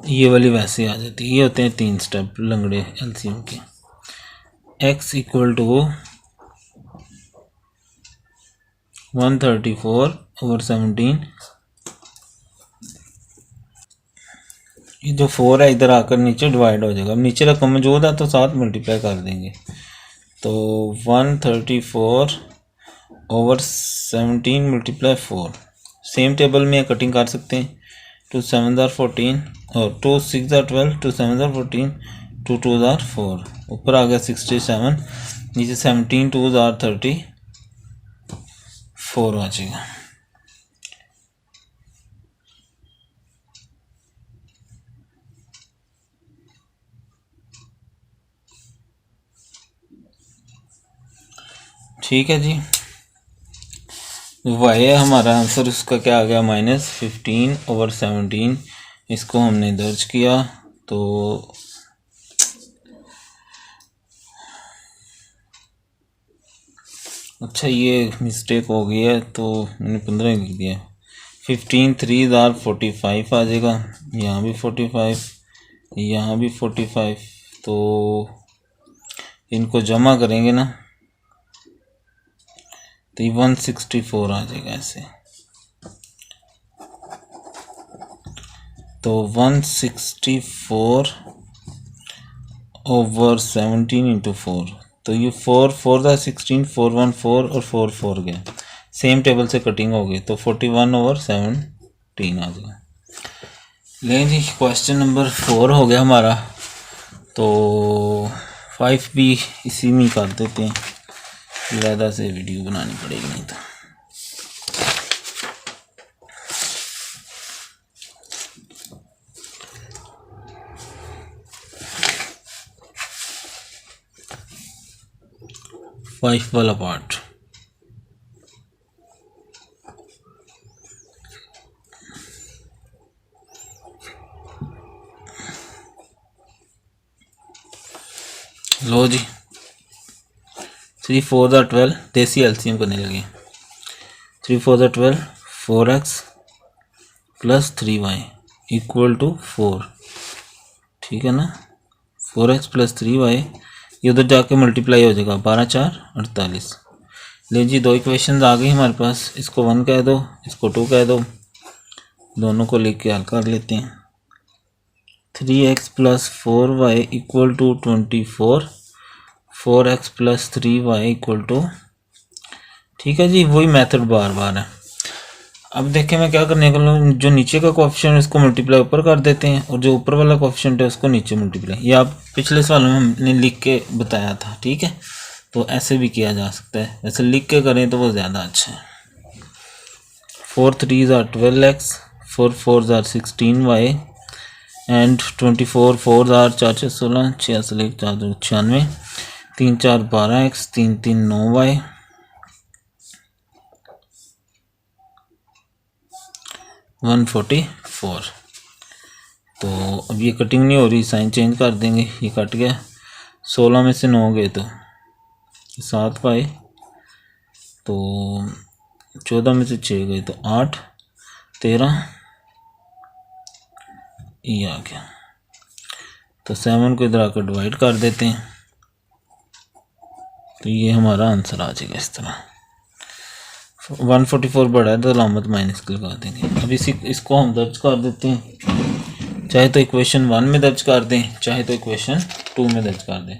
ये वाली वैसे आ जाती है। ये होते हैं 3 स्टेप लंगड़े एलसीएम के। x = 134/17। ये जो 4 है इधर आकर नीचे डिवाइड हो जाएगा। अब नीचे रकम मौजूद है तो साथ मल्टीप्लाई कर देंगे। तो 134/17 × 4। सेम टेबल में कटिंग कर सकते हैं। 2 7 ज़ार 14 और 2 6 ज़ार 12, 2 7 ज़ार 14, 2 2 ज़ार 4। ऊपर आ गया 67, नीचे 17 2 ज़ार 34 आ जाएगा। ठीक है जी, वाई है हमारा आंसर। उसका क्या आ गया, -15/17। इसको हमने दर्ज किया। तो अच्छा ये मिस्टेक हो गई है, तो मैंने 15 लिख दिया। 15 3 ज़ार 45 आ जाएगा। यहाँ भी 45, यहाँ भी 45। तो इनको जमा करेंगे ना तो 164 आ जाएगा ऐसे। तो 164/17 × 4। तो ये 4 4 ज़ार 16, 4 1 4 और 4 4 गया। सेम टेबल से कटिंग हो गई तो 41/17 आ जाएगा। लेकिन जी क्वेश्चन नंबर 4 हो गया हमारा। तो 5 भी इसी में कर देते हैं, ज़्यादा से वीडियो बनानी पड़ेगी नहीं तो। फाइव वाला पार्ट लो जी। 3 4 ज़ार 12, देसी एलसीएम करने लगे। 3 4 ज़ार 12, 4x + 3y = 4, ठीक है ना। 4x + 3y ये उधर जाके मल्टीप्लाई हो जाएगा। 12 4 48। ले जी, 2 इक्वेशन आ गई हमारे पास। इसको 1 कह दो, इसको 2 कह दो, दोनों को लेके हल कर लेते हैं। 3x + 4y = 24, 4x + 3y = ठीक है जी, वही मेथड बार बार है। अब देखें मैं क्या करने वाला हूँ, जो नीचे का कोएफिशिएंट है उसको मल्टीप्लाई ऊपर कर देते हैं और जो ऊपर वाला कोएफिशिएंट है उसको नीचे मल्टीप्लाई। ये आप पिछले सवाल में हमने लिख के बताया था, ठीक है। तो ऐसे भी किया जा सकता है, वैसे लिख के करें तो वो ज़्यादा अच्छा है। 4 3 ज़ार 12x, 4 4 tsar 16y and 24 4 tsar 4 6 16, 6 1 4 2 96, 3 4 12x, 3 3 9y, 144। तो अब ये कटिंग नहीं हो रही, साइन चेंज कर देंगे, ये कट गया। 16 में से 9 गए तो 7 पाए, तो 14 में से 6 गए तो 8, 13 ये आ गया। तो 7 को इधर आकर डिवाइड कर देते हैं, तो ये हमारा आंसर आ जाएगा इस तरह। 144 बड़ा है तो अलामत माइनस की लगा देंगे। अब इसको हम दर्ज कर देते हैं, चाहे तो इक्वेशन 1 में दर्ज कर दें, चाहे तो इक्वेशन 2 में दर्ज कर दें।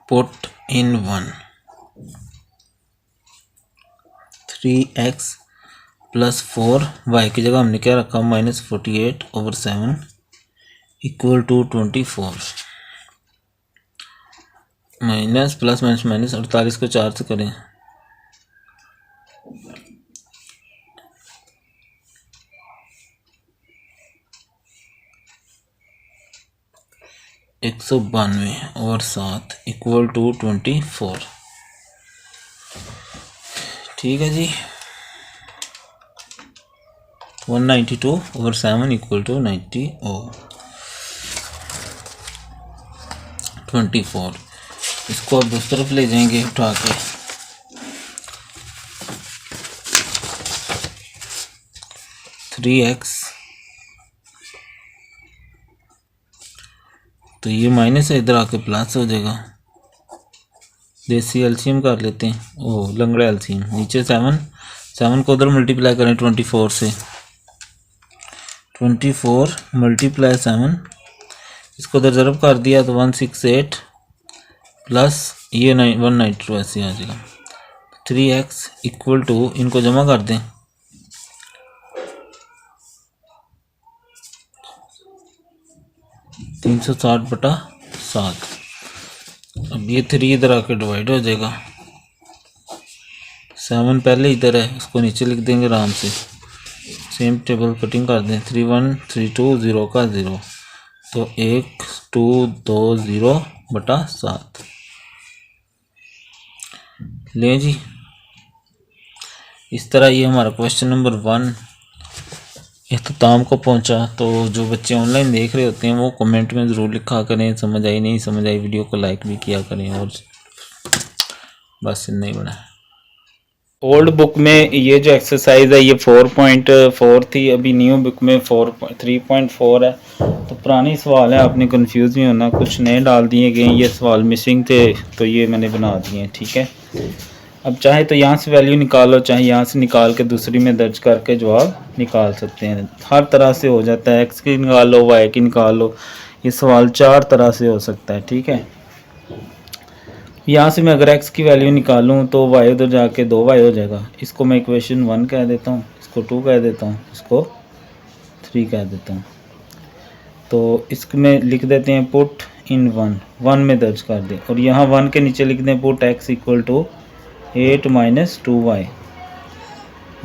Put in 1 3x plus 4 y की जगह हमने क्या रखा, -48/7 equal to 24, minus plus minus minus 48 को 4 से करें, (192/7 इक्वल टू 24। ठीक है जी, 192/7 इक्वल टू 24। इसको अब दूसरी तरफ ले जाएंगे उठा के, (3x) तो ये माइनस है, इधर आके प्लस हो जाएगा। देसी एलसीएम कर लेते हैं, ओ लंगड़ा एलसीएम। नीचे 7 को उधर मल्टीप्लाई करें 24 से, 24 × 7, इसको उधर ज़रब कर दिया तो 168 प्लस ये 192 ऐसे आ जाएगा। 3x इक्वल टू, इनको जमा कर दें, (360/7। अब ये 3 इधर आके डिवाइड हो जाएगा। 7 पहले इधर है, उसको नीचे लिख देंगे आराम से, सेम टेबल कटिंग कर दें। 31 32 0 का 0, तो 1220/7 लें जी। इस तरह ये हमारा क्वेश्चन नंबर 1 इख्तिताम को पहुंचा। तो जो बच्चे ऑनलाइन देख रहे होते हैं वो कमेंट में ज़रूर लिखा करें, समझ आई नहीं समझ आई, वीडियो को लाइक भी किया करें, और बस इतना ही बड़ा है। ओल्ड बुक में ये जो एक्सरसाइज है ये 4.4 थी, अभी न्यू बुक में 3.4 है। तो पुरानी सवाल है, आपने कंफ्यूज नहीं होना, कुछ नए डाल दिए गए, ये सवाल मिसिंग थे तो ये मैंने बना दिए, ठीक है। अब चाहे तो यहाँ से वैल्यू निकालो, चाहे यहाँ से निकाल के दूसरी में दर्ज करके जवाब निकाल सकते हैं, हर तरह से हो जाता है। एक्स की निकालो, वाई की निकालो, ये सवाल 4 तरह से हो सकता है, ठीक है। यहाँ से मैं अगर x की वैल्यू निकालूँ तो y उधर जाके 2y हो जाएगा। इसको मैं इक्वेशन 1 कह देता हूँ, इसको 2 कह देता हूँ, इसको 3 कह देता हूँ। तो इसमें लिख देते हैं पुट इन 1 में दर्ज कर दें, और यहाँ 1 के नीचे लिख दें put x equal to 8 - 2y।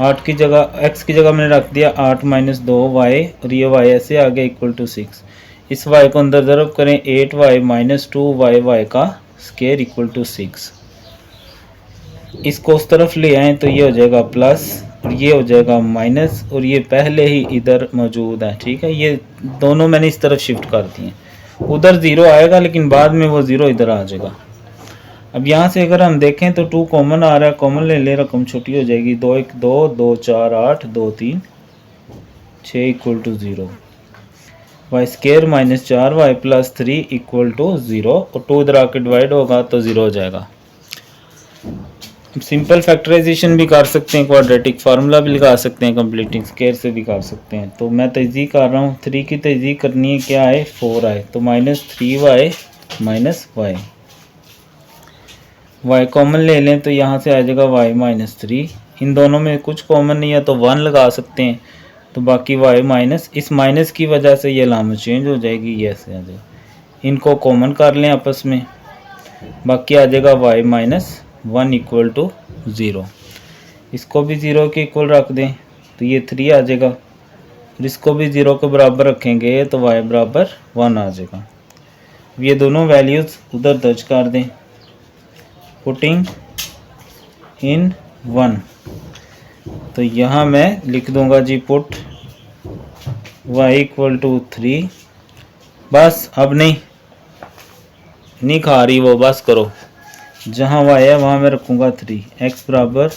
8 की जगह x की जगह मैंने रख दिया 8 - 2y, और ये y ऐसे आ गया इक्वल टू 6। इस y को अंदर ज़रब करें, 8y - 2y, y का स्केयर इक्वल टू 6। इसको उस तरफ ले आए तो ये हो जाएगा प्लस, और ये हो जाएगा माइनस, और ये पहले ही इधर मौजूद है, ठीक है। ये दोनों मैंने इस तरफ शिफ्ट कर दिए, उधर 0 आएगा लेकिन बाद में वो 0 इधर आ जाएगा। अब यहाँ से अगर हम देखें तो 2 कॉमन आ रहा है, कॉमन ले ले, रकम छोटी हो जाएगी। 2 1 2 2 4 8 2 3 6 equal to 0। Y square - 4y + 3 equal to 0, और 2 इधर आके डिवाइड होगा तो 0 हो जाएगा। सिंपल फैक्टराइजेशन भी कर सकते हैं, क्वाड्रेटिक फार्मूला भी लगा सकते हैं, कंप्लीटिंग स्केयर से भी कर सकते हैं। तो मैं तजदीक कर रहा हूँ, 3 की तजदीक करनी है, क्या आए 4 आए, तो -3y - y। y कॉमन ले लें तो यहाँ से आ जाएगा y - 3। इन दोनों में कुछ कॉमन नहीं है तो 1 लगा सकते हैं, तो बाकी y माइनस, इस माइनस की वजह से ये अलामत चेंज हो जाएगी, ये ऐसे आ जाएगा। इनको कॉमन कर लें आपस में, बाकी आ जाएगा y - 1 इक्वल टू 0। इसको भी 0 के इक्वल रख दें तो ये 3 आ जाएगा, और इसको भी 0 के बराबर रखेंगे तो y बराबर 1 आ जाएगा। ये दोनों वैल्यूज़ उधर दर्ज कर दें, पुटिंग इन 1। तो यहाँ मैं लिख दूंगा जी पुट y इक्वल टू 3। बस अब नहीं खा रही वो, बस करो। जहाँ y है वहाँ मैं रखूँगा 3। x बराबर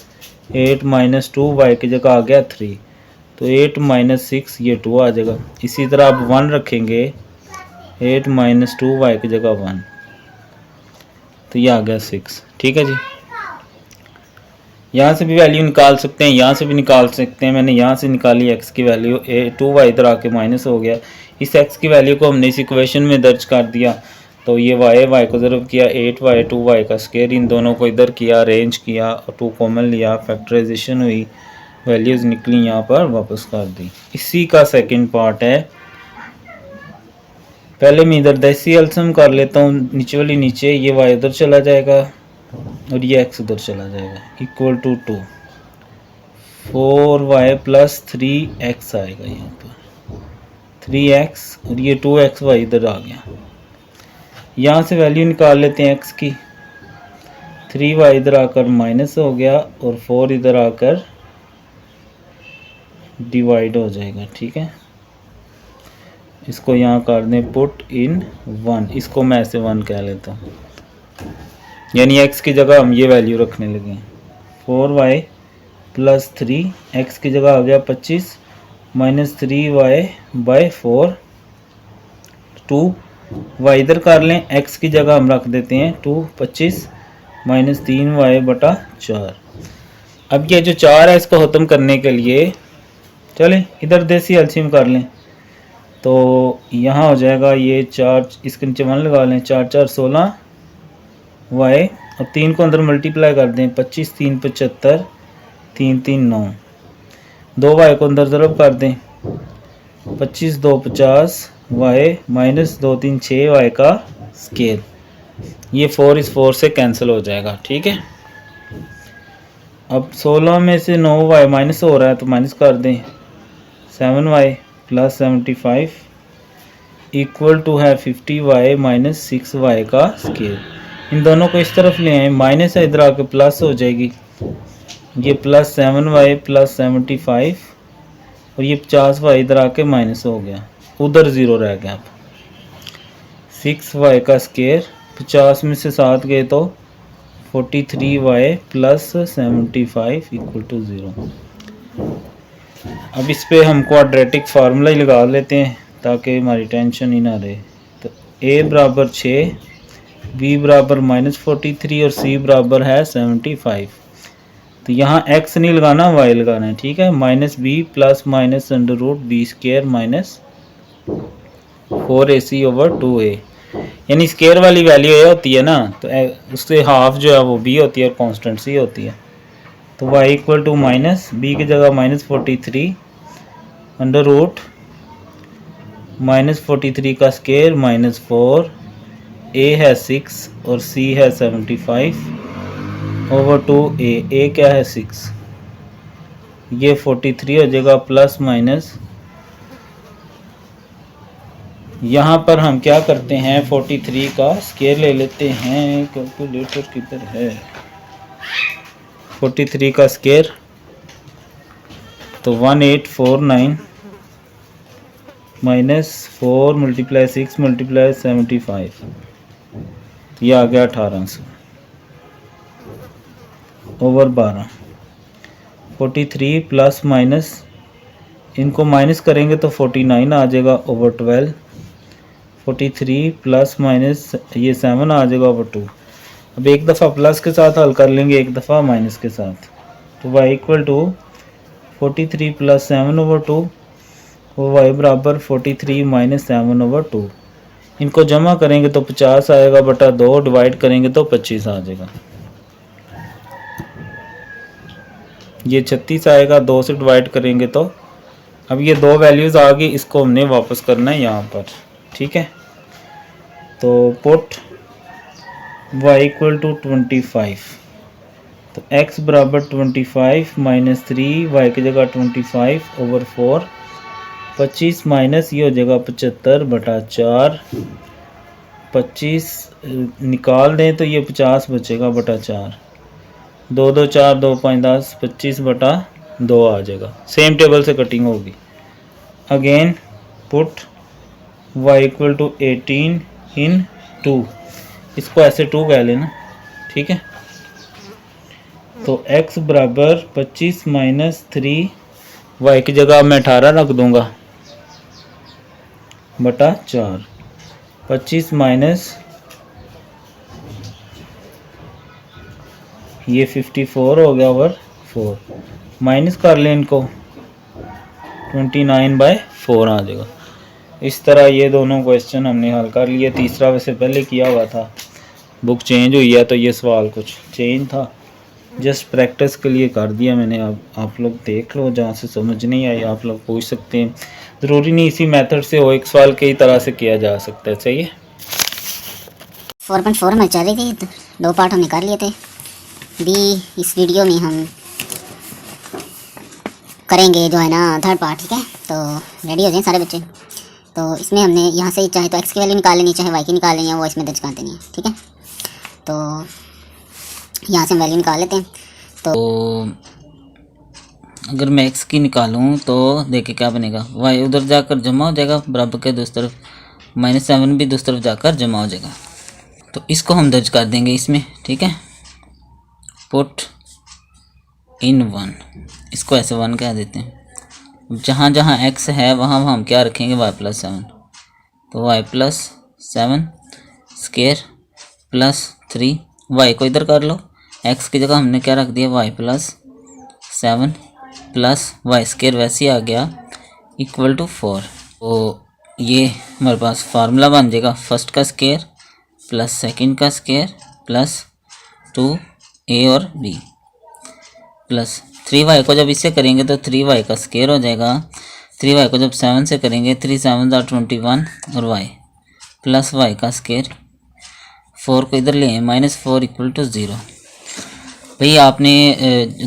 8 माइनस 2, वाई की जगह आ गया 3, तो 8 माइनस 6 ये 2 आ जाएगा। इसी तरह आप 1 रखेंगे, 8 माइनस 2 वाई की जगह 1, तो ये आ गया 6। ठीक है जी। यहाँ से भी वैल्यू निकाल सकते हैं, यहाँ से भी निकाल सकते हैं। मैंने यहाँ से निकाली x की वैल्यू, 2y इधर आके माइनस हो गया। इस x की वैल्यू को हमने इस इक्वेशन में दर्ज कर दिया, तो ये y को ज़रूर किया 8y 2y का स्क्वायर, इन दोनों को इधर किया, अरेंज किया, 2 कॉमन लिया, फैक्टराइजेशन हुई, वैल्यूज़ निकली, यहाँ पर वापस कर दी। इसी का सेकेंड पार्ट है। पहले मैं इधर देसी एल्सियम कर लेता हूँ, नीचे वाली नीचे, ये y उधर चला जाएगा और ये x उधर चला जाएगा, equal to 2, 4y plus 3x आएगा यहाँ पर, 3x और ये 2xy इधर आ गया। यहाँ से वैल्यू निकाल लेते हैं x की, 3y इधर आकर माइनस हो गया और 4 इधर आकर डिवाइड हो जाएगा। ठीक है, इसको यहाँ कर दें पुट इन 1, इसको मैं ऐसे 1 कह लेता हूँ, यानी x की जगह हम ये वैल्यू रखने लगे। 4y प्लस 3, x की जगह आ गया 25 माइनस 3y बाय 4, 2y इधर कर लें, x की जगह हम रख देते हैं 2, 25 माइनस 3y बटा 4। अब ये जो 4 है इसको ख़त्म करने के लिए चलें इधर देसी एल्सियम कर लें, तो यहाँ हो जाएगा ये 4, इसके नीचे 1 लगा लें, 4 4 16 y और 3 को अंदर मल्टीप्लाई कर दें, 25 3 75, 3 3 9, 2y को अंदर ज़रब कर दें, 25 2 50 y माइनस 2 3 6 y का स्केल, ये 4 इस 4 से कैंसिल हो जाएगा। ठीक है, अब 16 में से 9y माइनस हो रहा है तो माइनस कर दें, 7y प्लस 75 इक्वल टू है 50y माइनस 6y का स्केल। इन दोनों को इस तरफ ले आए, माइनस है इधर आके प्लस हो जाएगी, ये प्लस 7y प्लस 75 और ये 50y इधर आके माइनस हो गया, उधर ज़ीरो रह गया। अब 6y का स्केयर, 50 में से 7 गए तो 43y प्लस 75 इक्वल टू 0। अब इस पे हम क्वाड्रेटिक फार्मूला ही लगा लेते हैं ताकि हमारी टेंशन ही ना रहे। तो a बराबर 6, b बराबर -43 और c बराबर है 75। तो यहाँ x नहीं लगाना, y लगाना है। ठीक है, -b plus minus under root b square minus 4ac over 2a, यानी स्केयर वाली वैल्यू a होती है ना, तो उससे हाफ जो है वो b होती है और कांस्टेंट c होती है। तो y equal to minus b की जगह -43 अंडर रूट -43 का स्केयर -4, a है 6 और c है 75 ओवर 2a, a क्या है 6, ये 43 हो जाएगा प्लस माइनस, यहाँ पर हम क्या करते हैं 43 का स्केयर ले लेते हैं, कैलकुलेटर किधर है, 43 का स्केयर तो 1849 माइनस 4 मल्टीप्लाई 6 मल्टीप्लाई 75, ये आ गया 1800 ओवर 12। 43 प्लस माइनस, इनको माइनस करेंगे तो 49 आ जाएगा ओवर 12। 43 प्लस माइनस ये 7 आ जाएगा ओवर 2। अब एक दफ़ा प्लस के साथ हल कर लेंगे, एक दफ़ा माइनस के साथ, तो y equal to 43 plus 7 over 2 और y बराबर 43 माइनस 7 ओवर 2। इनको जमा करेंगे तो 50 आएगा बटा 2, डिवाइड करेंगे तो 25 आ जाएगा, ये 36 आएगा, 2 से डिवाइड करेंगे तो। अब ये दो वैल्यूज़ आ गई, इसको हमने वापस करना है यहाँ पर। ठीक है, तो पुट y इक्वल टू 25, तो x बराबर 25 माइनस 3, y की जगह 25 ओवर 4, 25 माइनस ये हो जाएगा 75 बटा 4, 25 निकाल दें तो ये 50 बचेगा बटा 4, दो दो चार, 2 5 10, 25/2 आ जाएगा। सेम टेबल से कटिंग होगी। Again put y equal to 18 in 2, इसको ऐसे 2 कह लेना, ठीक है। तो x बराबर 25 माइनस 3, y की जगह मैं 18 रख दूंगा बटा 4। 25 माइनस ये 54 हो गया ओवर 4, माइनस कर लें इनको, 29/4 आ जाएगा। इस तरह ये दोनों क्वेश्चन हमने हल कर लिए। तीसरा वैसे पहले किया हुआ था, बुक चेंज हुई है तो ये सवाल कुछ चेंज था, जस्ट प्रैक्टिस के लिए कर दिया मैंने। अब आप लोग देख लो, जहाँ से समझ नहीं आई आप लोग पूछ सकते हैं, ज़रूरी नहीं इसी मेथड से हो, एक सवाल कई तरह से किया जा सकता है। सही है। 4.4 में चल रही थी, 2 पार्ट हमने कर लिए थे। बी इस वीडियो में हम करेंगे जो है ना 3rd पार्ट, ठीक है। तो रेडी हो जाएं सारे बच्चे। तो इसमें हमने यहाँ से चाहे तो x की वैल्यू निकाल लेनी, चाहे y की निकाल लेनी है, वो इसमें दर्ज कर देनी है, ठीक है। तो यहाँ से हम वैल्यू निकाल लेते हैं। तो अगर मैं x की निकालूँ तो देखिए क्या बनेगा, y उधर जाकर जमा हो जाएगा बराबर के दूसरी तरफ, -7 भी दूसरी तरफ जाकर जमा हो जाएगा। तो इसको हम दर्ज कर देंगे इसमें, ठीक है। पुट इन 1, इसको ऐसे 1 कह देते हैं। जहाँ जहाँ x है वहाँ वहाँ हम क्या रखेंगे, y+7। तो y+7 स्केयर प्लस 3, y को इधर कर लो, x की जगह हमने क्या रख दिया, y+7 प्लस y स्केयर वैसे ही आ गया इक्वल टू 4। तो ये हमारे पास फार्मूला बन जाएगा, फर्स्ट का स्केयर प्लस सेकंड का स्केयर प्लस 2a और b प्लस 3y को जब इससे करेंगे तो 3y का स्केयर हो जाएगा। 3y को जब 7 से करेंगे 3 7 21 और y प्लस y का स्केयर, 4 को इधर ले -4 इक्वल टू 0। भाई आपने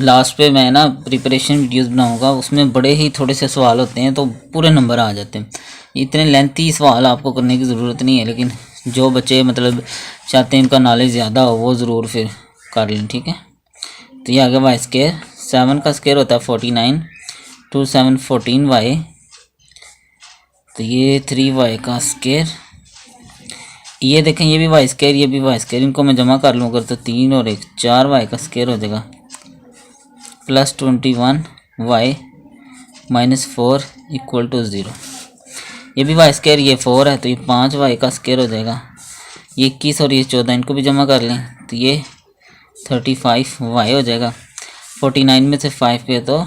लास्ट पे मैं ना प्रिपरेशन वीडियोस बनाऊंगा, उसमें बड़े ही थोड़े से सवाल होते हैं तो पूरे नंबर आ जाते हैं। इतने लेंथी सवाल आपको करने की ज़रूरत नहीं है, लेकिन जो बच्चे मतलब चाहते हैं इनका नॉलेज ज़्यादा हो वो ज़रूर फिर कर लें, ठीक है। तो ये आ गया वाई स्केयर, 7 का स्केयर होता है 49, 2 7 14y, तो ये 3y का स्केयर, ये देखें ये भी वाई स्केयर ये भी वाई स्केयर, इनको मैं जमा कर लूँ अगर तो 3 और 1 4y का स्केयर हो जाएगा प्लस 21y -4 इक्वल टू 0। ये भी वाई स्केयर ये 4 है तो ये 5y का स्केयर हो जाएगा। ये 21 और ये 14 इनको भी जमा कर लें तो ये 35y हो जाएगा। 49 में से 5 पे तो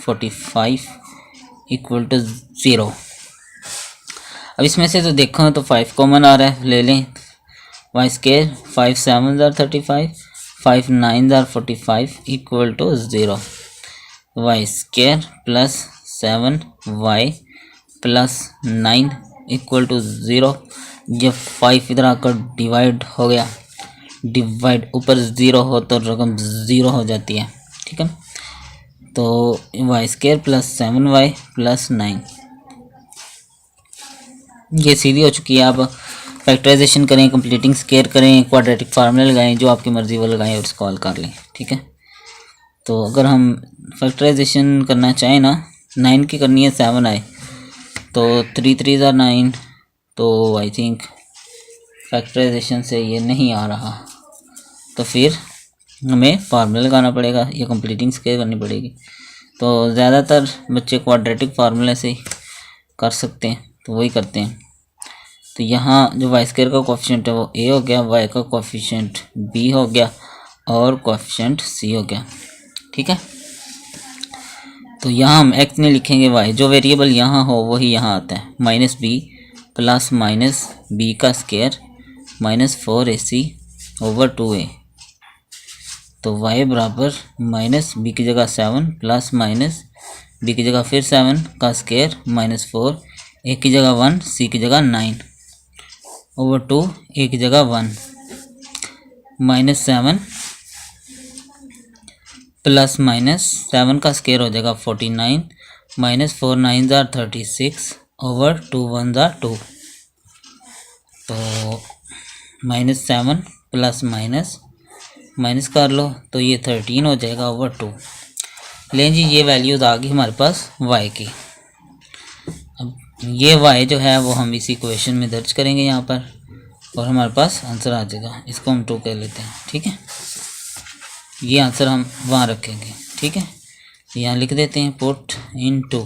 45 इक्वल टू 0। अब इसमें से तो देखो तो 5 कॉमन आ रहा है, ले लें y square, 5 7 35, 5 9 45 equal to 0। Y square plus 7y plus 9 equal to 0। जब 5 इधर आकर डिवाइड हो गया, डिवाइड ऊपर 0 हो तो रकम 0 हो जाती है, ठीक है। तो Y square plus 7y plus 9 ये सीधी हो चुकी है। आप फैक्टराइजेशन करें, कंप्लीटिंग स्केयर करें, क्वाड्रेटिक फार्मूला लगाएं, जो आपकी मर्ज़ी वो लगाएं और इसको हल कर लें, ठीक है। तो अगर हम फैक्टराइजेशन करना चाहें ना, 9 की करनी है 7 आए तो 3 3 9, तो आई थिंक फैक्टराइजेशन से ये नहीं आ रहा, तो फिर हमें फार्मूला लगाना पड़ेगा या कंप्लीटिंग स्केयर करनी पड़ेगी। तो ज़्यादातर बच्चे क्वाड्रेटिक फार्मूले से कर सकते हैं, तो वही करते हैं। तो यहाँ जो वाई स्केयर का कोफिशिएंट है वो a हो गया, y का कोफिशिएंट b हो गया और कोफिशिएंट c हो गया, ठीक है। तो यहाँ हम x नहीं लिखेंगे, y जो वेरिएबल यहाँ हो वही यहाँ आता है, -b प्लस -b का स्केयर -4ac ओवर 2a। तो y बराबर -b की जगह 7 प्लस -b की जगह फिर 7 का स्केयर -4, a की जगह 1, c की जगह 9 ओवर 2, a की जगह 1 -7 प्लस -7 का स्केयर हो जाएगा 49 -4 9 36 ओवर 2 1 2। तो -7 प्लस माइनस कर लो तो ये 13 हो जाएगा ओवर 2। लें जी, ये वैल्यूज़ आ गई हमारे पास y की। अब ये y जो है वो हम इसी इक्वेशन में दर्ज करेंगे यहाँ पर और हमारे पास आंसर आ जाएगा। इसको हम 2 कह लेते हैं, ठीक है। ये आंसर हम वहाँ रखेंगे, ठीक है। यहाँ लिख देते हैं पुट इन 2।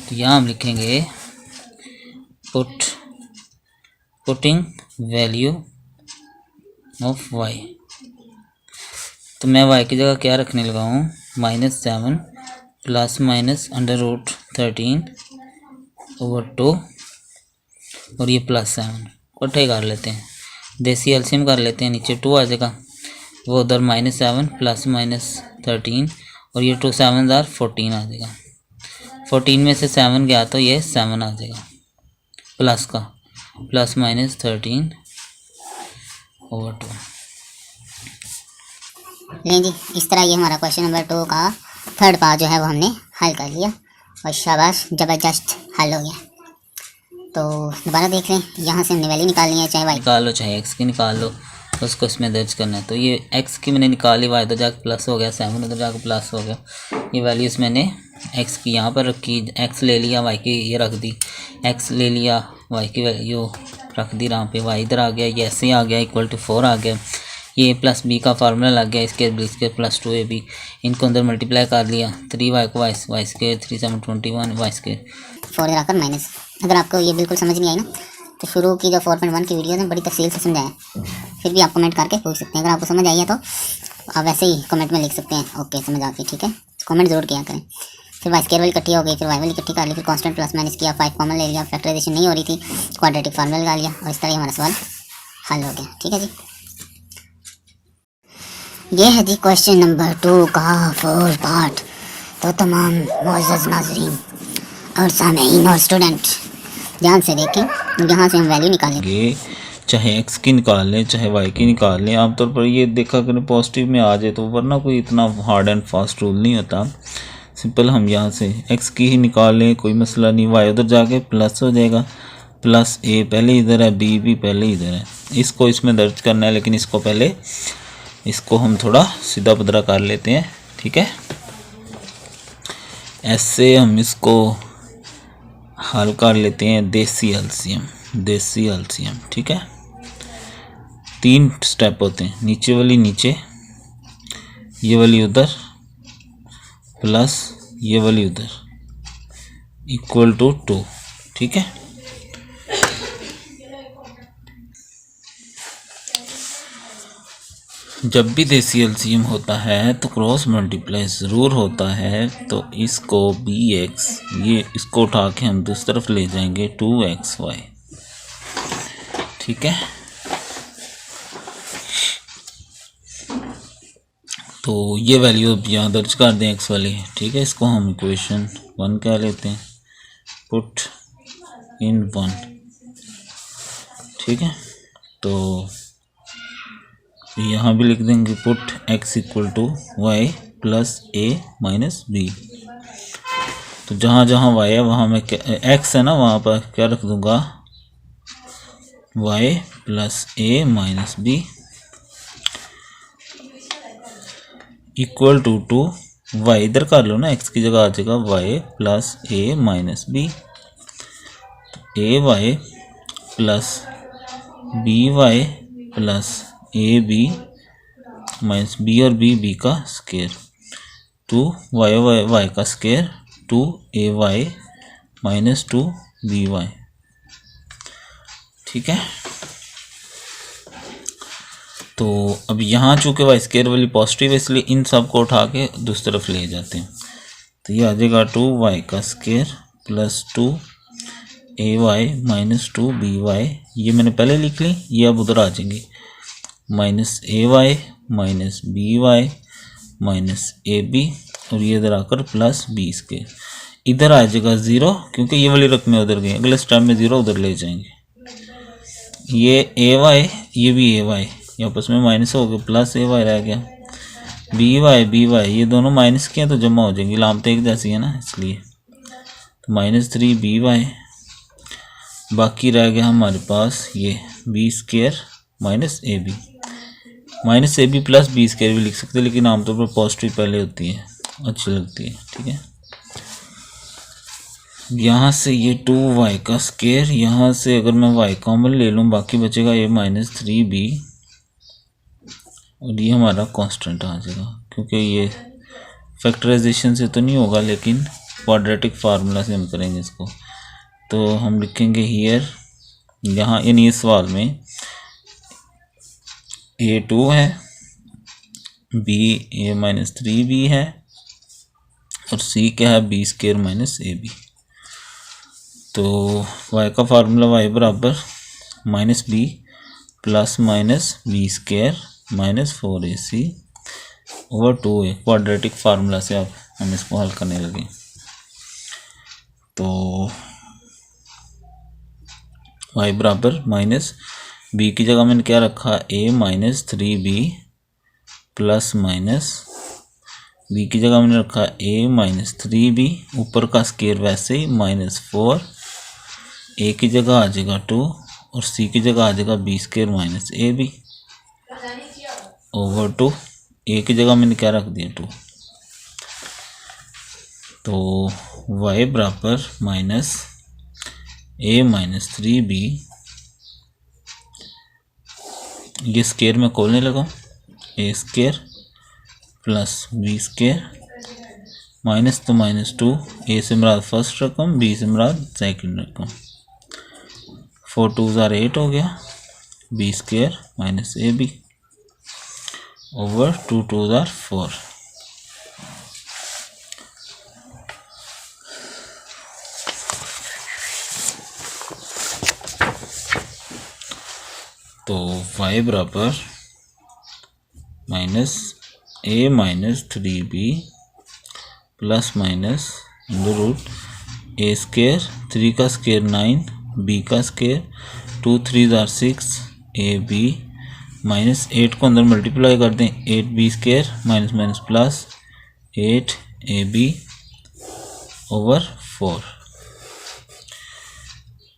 तो यहाँ हम लिखेंगे पुटिंग वैल्यू ऑफ y। तो मैं y की जगह क्या रखने लगा हूँ, -7 प्लस माइनस √13 ओवर 2 और ये +7 इकट्ठे कर लेते हैं, देसी एलसीएम कर लेते हैं। नीचे 2 आ जाएगा, वो उधर -7 प्लस -13 और ये 2 7 14 आ जाएगा। 14 में से 7 गया तो ये 7 आ जाएगा प्लस का, +-13 ओवर 2। लें जी, इस तरह ये हमारा क्वेश्चन नंबर 2 का थर्ड पार्ट जो है वो हमने हल कर लिया और शाबाश, ज़बरदस्त हल हो गया। तो दोबारा देख लें, यहाँ से हमने वैल्यू निकालनी है, चाहे y निकाल लो चाहे x की निकाल लो, उसको इसमें दर्ज करना है। तो ये x की मैंने निकाली, y तो जाकर प्लस हो गया, 7 उधर जाकर प्लस हो गया। ये वैल्यूज़ मैंने x की यहाँ पर रखी, x ले लिया, y की ये रख दी, x ले लिया, y की वैल्यू रख दी यहाँ पे, y इधर आ गया, ये ऐसे आ गया =4 आ गया। ये प्लस बी का फार्मूला लग गया, इसके +2ab, इनको अंदर मल्टीप्लाई कर लिया, 3y को y स्क्वायर 3 7 21 y स्क्वायर 4 आकर माइनस। अगर आपको ये बिल्कुल समझ नहीं आई ना, तो शुरू की जो 4.1 की वीडियो है बड़ी तफसील से समझाया, फिर भी आप कमेंट करके पूछ सकते हैं। अगर आपको समझ आई है तो आप वैसे ही कमेंट में लिख सकते हैं ओके समझ आती, ठीक है। कमेंट जरूर किया करें। फिर y स्क्वायर वाली इकट्ठी हो गई, फिर y वाली इकट्ठी कर ली, फिर कांस्टेंट प्लस माइनस किया, 5 कॉमन ले लिया, फैक्टराइजेशन नहीं हो रही थी, क्वाड्रेटिक फार्मूला लगा लिया और इस तरह हमारा सवाल हल हो गया, ठीक है जी। ये है जी क्वेश्चन नंबर 2 का 4 पार्ट। तो तमाम मुअज़्ज़ज़ नाज़रीन और सामीन और स्टूडेंट ध्यान से देखें, यहाँ से हम वैल्यू निकालेंगे, चाहे x की निकाल लें चाहे y की निकाल लें। आमतौर पर ये देखा करें पॉजिटिव में आ जाए तो, वरना कोई इतना हार्ड एंड फास्ट रूल नहीं होता। सिंपल हम यहाँ से x की ही निकाल लें, कोई मसला नहीं। y उधर जाके प्लस हो जाएगा, प्लस a पहले इधर है, b भी पहले इधर है, इसको इसमें दर्ज करना है। लेकिन इसको पहले इसको हम थोड़ा सीधा पदरा कर लेते हैं, ठीक है। ऐसे हम इसको हल कर लेते हैं देसी एलसीएम, ठीक है। 3 स्टेप होते हैं, नीचे वाली नीचे, ये वाली उधर, प्लस ये वाली उधर, =2, ठीक है। जब भी देसी एलसीएम होता है तो क्रॉस मल्टीप्लाई ज़रूर होता है। तो इसको bx, ये इसको उठा के हम दूसरी तरफ ले जाएंगे 2xy, ठीक है। तो ये वैल्यू अब यहाँ दर्ज कर दें x वाली, ठीक है। इसको हम इक्वेशन 1 कह लेते हैं, पुट इन 1, ठीक है। तो यहाँ भी लिख देंगे put x = y plus a minus b। तो जहाँ जहाँ y है वहाँ मैं x है ना, वहाँ पर क्या रख दूँगा, y plus a minus b =2 y इधर कर लो ना, x की जगह आ जाएगा y plus a minus b, ay plus by plus A B minus b और बी का स्केयर, 2y का स्केयर 2ay माइनस 2by, ठीक है। तो अब यहाँ चूँकि y स्केयर वाली पॉजिटिव है, इसलिए इन सब को उठा के दूसरी तरफ ले जाते हैं। तो ये आ जाएगा 2y का square plus 2ay minus 2by, ये मैंने पहले लिख ली, ये अब उधर आ जाएंगे, minus ay minus by minus ab और ये इधर आकर प्लस b स्केयर। इधर आ जाएगा 0, क्योंकि ये वाली रकमें उधर गई, अगले स्टेप में 0 उधर ले जाएंगे। ये ay, ये भी ay, ये आपस में माइनस हो गया, प्लस ay रह गया, by ये दोनों माइनस के हैं तो जमा हो जाएंगी, लामते एक जैसी है ना, इसलिए तो -3by, बाकी रह गया हमारे पास ये b square minus ab। Minus a b plus b square भी लिख सकते हैं, लेकिन आमतौर पर पॉजिटिव पहले होती है, अच्छी लगती है। ठीक है, यहाँ से ये 2y का स्क्वायर, यहाँ से अगर मैं y कॉमन ले लूँ बाकी बचेगा ये -3b, और ये हमारा कांस्टेंट आ जाएगा, क्योंकि ये फैक्टराइजेशन से तो नहीं होगा लेकिन क्वाड्रेटिक फार्मूला से हम करेंगे इसको। तो हम लिखेंगे हियर, यहाँ इन इस सवाल में a 2 है, b a -3b है, और c क्या है, b square minus a b. तो y का फार्मूला y बराबर -b plus minus b square -4ac over 2a, quadratic formula से अब हम इसको हल करने लगे। तो y बराबर -b की जगह मैंने क्या रखा, a -3b plus minus b की जगह मैंने रखा a -3b, ऊपर का स्क्वायर वैसे ही -4, a की जगह आ जाएगा 2 और c की जगह आ जाएगा b square minus a B over 2, a की जगह मैंने क्या रख दिया 2। तो y बराबर -a -3b, ये स्क्वायर में खोलने लगा, a square plus b square minus तो -2, a से मुराद फर्स्ट रकम, b से मुराद सेकंड रकम, 4 2 8 हो गया, b square minus a B over 2 2 4। तो y बराबर -a -3b plus minus √a square, 3 का स्क्वायर 9, b का स्क्वायर 2 3 6, ए बी -8 को अंदर मल्टीप्लाई कर दें, 8b square minus minus plus 8ab over 4।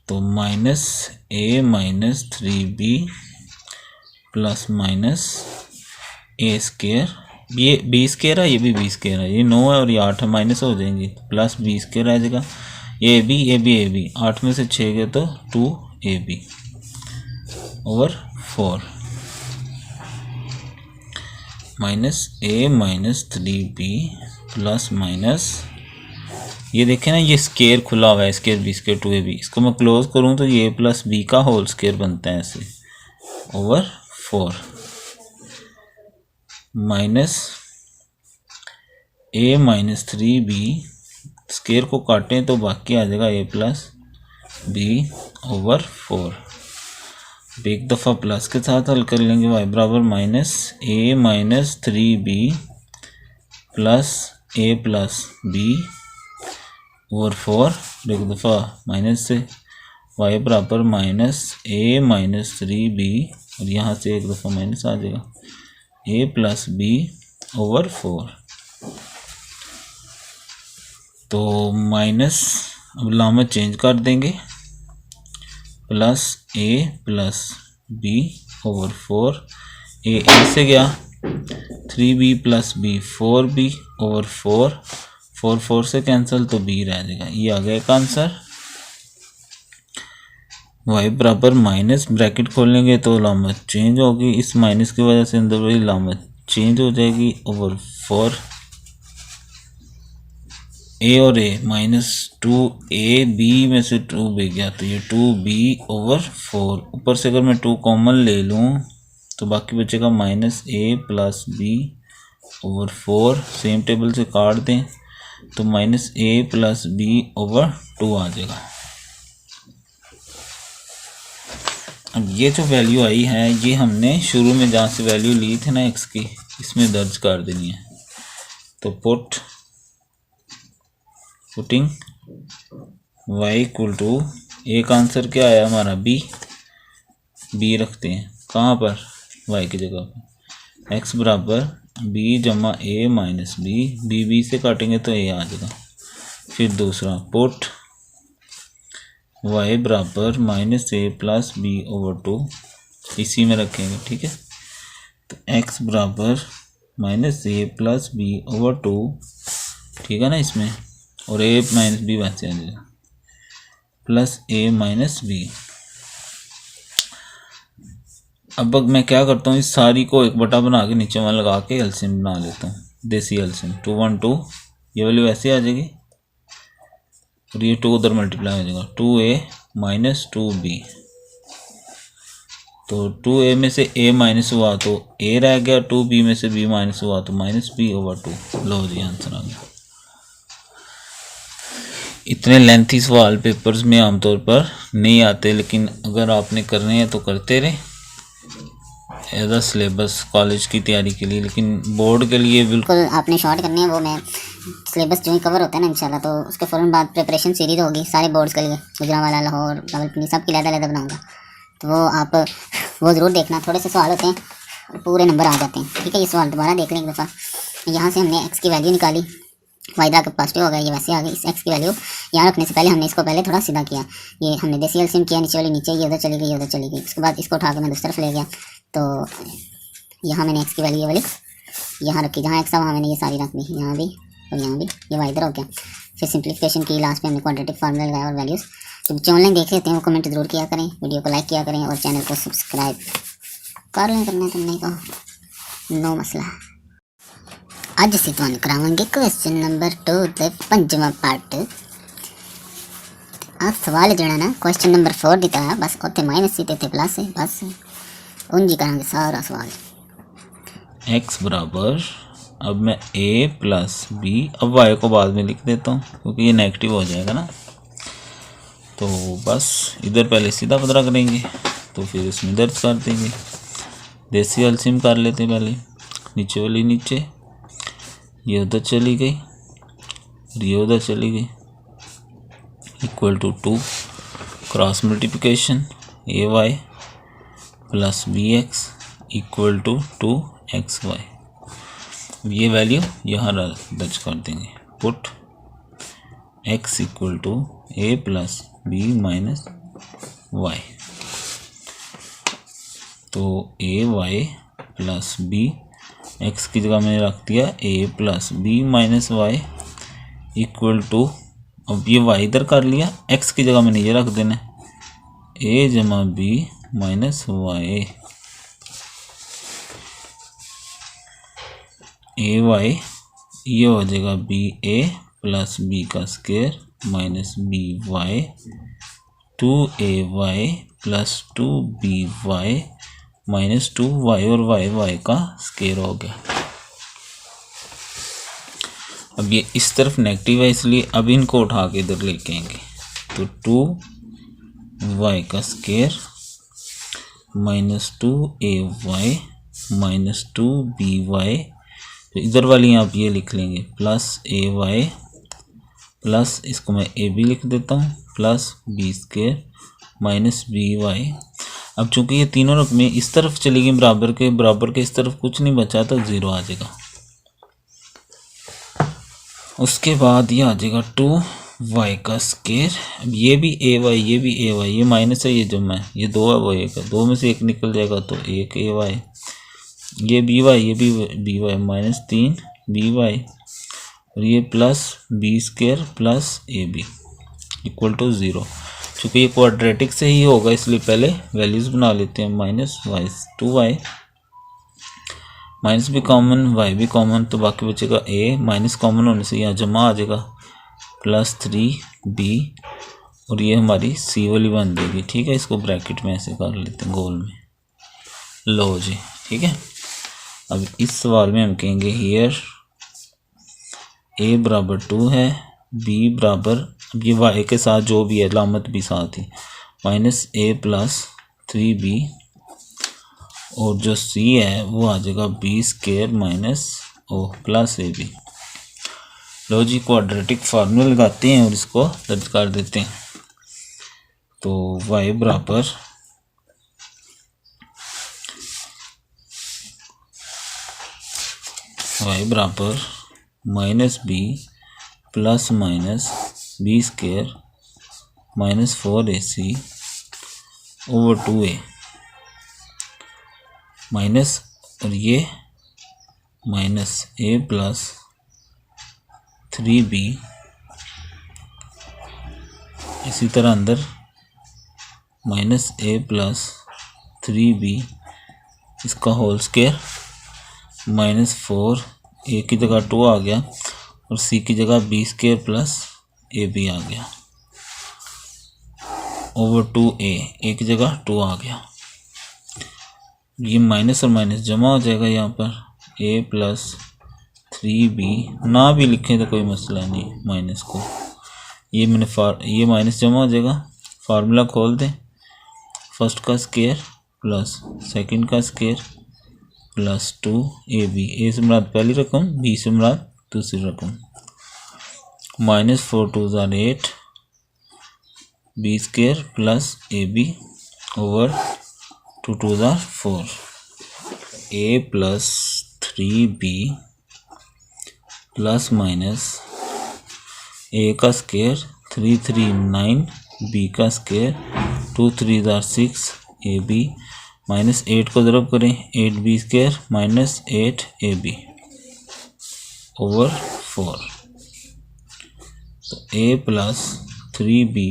तो -a -3b plus minus a square, ये b स्क्वायर है, ये भी b स्क्वायर है, ये 9 है और ये 8 है, माइनस हो जाएंगे, प्लस b स्क्वायर आ जाएगा, ये b 8 में से 6 गए तो 2ab over 4 -a -3b plus minus, ये देखें ना ये स्क्वायर खुला हुआ है, स्क्वायर b स्क्वायर 2ab, इसको मैं क्लोज करूँ तो ये प्लस b का होल स्क्वायर बनता है ऐसे over 4 minus a -3b, square को काटें तो बाकी आ जाएगा a प्लस b ओवर 4। एक दफ़ा प्लस के साथ हल कर लेंगे, y बराबर -a -3b plus a plus b over 4, एक दफ़ा माइनस से y बराबर -a -3b, और यहाँ से एक दफ़ा माइनस आ जाएगा a प्लस b ओवर 4। तो माइनस अब लामत चेंज कर देंगे, plus a plus b over 4, a से गया 3b plus b 4b over 4, 4 4 से कैंसिल तो b रह जाएगा, ये आ गया एक आंसर। y बराबर माइनस, ब्रैकेट खोलेंगे तो लामत चेंज होगी, इस माइनस की वजह से अंदर वाली लामत चेंज हो जाएगी ओवर 4, a और a -2ab में से 2 भी गया तो ये 2b ओवर 4, ऊपर से अगर मैं 2 कॉमन ले लूँ तो बाकी बचेगा -a plus b over 4, same table से काट दें तो -a प्लस b ओवर 2 आ जाएगा। अब ये जो वैल्यू आई है ये हमने शुरू में जहाँ से वैल्यू ली थी ना x की, इसमें दर्ज कर देनी है। तो पुटिंग y इक्वल टू, एक आंसर क्या आया हमारा b रखते हैं कहाँ पर, y की जगह पर, x बराबर b जमा a माइनस b से काटेंगे तो a आ जाएगा। फिर दूसरा पुट y बराबर -a प्लस b ओवर 2, इसी में रखेंगे, ठीक है। तो x बराबर माइनस ए प्लस बी ओवर 2, ठीक है ना इसमें, और a माइनस बी वैसे आ जाएगा प्लस a माइनस बी। अब मैं क्या करता हूँ, इस सारी को एक बटा बना के नीचे में लगा के एलसीएम बना लेता हूँ, देसी एलसीएम। 2 1 2, ये वैल्यू ऐसे आ जाएगी और ये 2 उधर मल्टीप्लाई हो जाएगा, 2a माइनस 2b। तो 2a में से a माइनस हुआ तो a रह गया, 2b में से b माइनस हुआ तो माइनस b ओवर 2। लो जी आंसर आ गया। इतने लेंथी सवाल पेपर्स में आमतौर पर नहीं आते, लेकिन अगर आपने करने हैं तो करते रहे एज अ सिलेबस कॉलेज की तैयारी के लिए, लेकिन बोर्ड के लिए बिल्कुल आपने शॉर्ट करने हैं। वो मैं सिलेबस जो ही कवर होता है ना इंशाल्लाह, तो उसके फ़ौरन बाद प्रिपरेशन सीरीज़ होगी सारे बोर्ड्स के लिए, गुजरांवाला, लाहौर, रावलपिंडी, सब की लहदा बनाऊंगा। तो वो आप वो ज़रूर देखना। थोड़े से सवाल होते हैं और पूरे नंबर आ जाते हैं, ठीक है। ये सवाल दोबारा देख लें एक दफ़ा। यहाँ से हमने एक्स की वैल्यू निकाली, वाई का पॉजिटिव हो गया, ये वैसे आ गई। इस एक्स की वैल्यू यहाँ रखने से पहले हमने इसको पहले थोड़ा सीधा किया, ये हमने देसी एलसीएम किया, नीचे वाली नीचे, ये उधर चली गई, ये उधर चली गई। उसके बाद इसको उठा के मैं दूसरी तरफ ले गया, तो यहाँ मैंने एक्स की वैल्यू ये वाली यहाँ रखी, जहाँ एक्स था वहाँ मैंने ये सारी रख दी, यहाँ भी और यहाँ भी, ये वाई इधर हो गया। फिर सिंप्लीफिकेशन की, लास्ट में हमने क्वाड्रेटिक फार्मूला लगाया और वैल्यूज़। तो बच्चे ऑनलाइन देख लेते हैं वो कमेंट ज़रूर किया करें, वीडियो को लाइक किया करें और चैनल को सब्सक्राइब कर लें। करना है तुमने को नो मसला। ਅੱਜ ਅਸੀਂ ਤੁਹਾਨੂੰ ਕਰਾਵਾਂਗੇ क्वेश्चन नंबर 2 ਦੇ 5ਵਾਂ ਪਾਰਟ। ਆ ਸਵਾਲ ਜਿਹੜਾ ਨਾ क्वेश्चन नंबर 4 ਦੀ ਤਰ੍ਹਾਂ, ਬਸ ਉੱਥੇ ਮਾਈਨਸ ਸੀ ਤੇ ਇੱਥੇ प्लस है, बस ਉਂਝ ਹੀ ਕਰਾਂਗੇ ਸਾਰਾ सवाल। x बराबर, अब मैं a प्लस बी, अब y को बाद में लिख देता हूँ क्योंकि ये नेगेटिव हो जाएगा ना, तो बस इधर पहले सीधा पदरा करेंगे, तो फिर इसमें दर्ज कर देंगे। देसी एलसीएम कर लेते हैं पहले, नीचे वाली नीचे, ये उधर चली गई और ये उधर चली गई, equal to 2, cross multiplication a y plus b x equal to 2xy। ये वैल्यू यहाँ दर्ज कर देंगे, put x equal to a plus b minus y. तो a y plus b, x की जगह मैंने रख दिया a plus b minus y equal to, अब ये y इधर कर लिया, x की जगह मैंने ये रख देना a जमा b minus y. A y ये हो जाएगा बी ए प्लस बी का square minus b y, 2ay plus 2by minus 2y और y का स्क्वायर हो गया। अब ये इस तरफ नेगेटिव है इसलिए अब इनको उठा के इधर लेके आएंगे, तो 2y का square minus 2ay minus 2by, तो इधर वाली आप ये लिख लेंगे प्लस ay प्लस, इसको मैं ए बी लिख देता हूँ, plus b square minus b y. अब चूंकि ये तीनों रकमें इस तरफ चली गई बराबर के इस तरफ कुछ नहीं बचा तो 0 आ जाएगा। उसके बाद ये आ जाएगा 2y का स्क्वायर, अब ये भी ए वाई, ये भी ए वाई, ये माइनस है, ये जमा है, ये 2 है वो 1 है, 2 में से 1 निकल जाएगा तो 1 ए वाई, ये बी वाई, ये भी b y minus 3 b y, और ये plus b square plus A b equal to 0। चूँकि ये क्वाड्रेटिक से ही होगा इसलिए पहले वैल्यूज़ बना लेते हैं, माइनस वाई 2y, माइनस भी कॉमन y भी कॉमन, तो बाकी बचेगा a, माइनस कॉमन होने से यहाँ जमा आ जाएगा प्लस 3b, और ये हमारी c वाली बन जाएगी, ठीक है। इसको ब्रैकेट में ऐसे कर लेते हैं गोल में, लो जी, ठीक है। अब इस सवाल में हम कहेंगे हियर a बराबर 2 है, b बराबर, अब ये y के साथ जो भी है लामत भी साथ ही, माइनस a प्लस 3b, और जो c है वो आ जाएगा b square minus o plus ए बी। लो जी क्वाड्रेटिक फार्मूला लगाते हैं और इसको दर्ज कर देते हैं। तो y बराबर minus b plus minus b square minus 4ac over 2a, minus और ये माइनस ए प्लस 3b, इसी तरह अंदर माइनस ए प्लस 3b इसका होल स्क्वायर माइनस 4, ए की जगह 2 आ गया और सी की जगह बी स्क्वायर प्लस ए बी आ गया ओवर 2a, ए की जगह 2 आ गया। ये माइनस और माइनस जमा हो जाएगा यहाँ पर a प्लस 3b, ना भी लिखें तो कोई मसला नहीं माइनस को, ये मैंने ये माइनस जमा हो जाएगा, फार्मूला खोल दें, फर्स्ट का स्क्वायर प्लस सेकंड का स्क्वायर प्लस 2ab, ए से मुराद पहली रकम, बी से मुराद दूसरी रकम, माइनस 4 2 ज़ार 8 B square plus A B over 2 2 ज़ार 4, A plus 3b plus minus A का स्क्वायर 3 3 9 बी का स्क्वायर 2 3 ज़ार 6 ए बी माइनस 8 को ज़रब करें 8 B square minus 8 A B over 4, तो ए प्लस 3b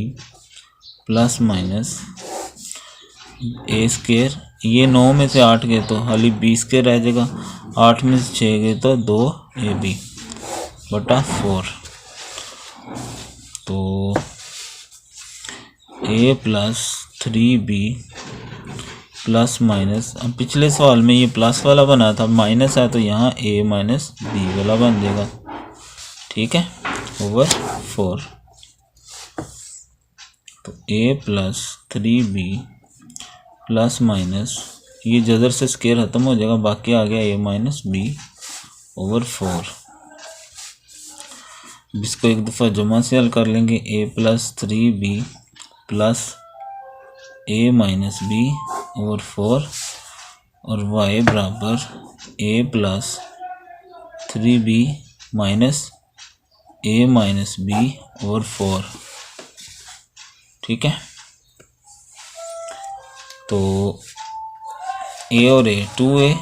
प्लस माइनस ए स्क्वायर, ये 9 में से 8 गए तो खाली बी स्क्वायर रह जाएगा, 8 में से 6 गए तो 2ab बटा 4, तो ए प्लस 3b प्लस माइनस, अब पिछले सवाल में ये प्लस वाला बना था, माइनस है तो यहाँ ए माइनस बी वाला बन जाएगा, ठीक है, ओवर 4, तो ए प्लस 3b प्लस माइनस, ये जदर से स्क्वायर ख़त्म हो जाएगा, बाकी आ गया ए माइनस बी ओवर 4। इसको एक दफ़ा जमा से हल कर लेंगे, ए प्लस 3b प्लस ए माइनस बी ओवर 4 और y बराबर ए प्लस 3b माइनस ए माइनस बी ओवर 4, ठीक है, तो a और a 2a,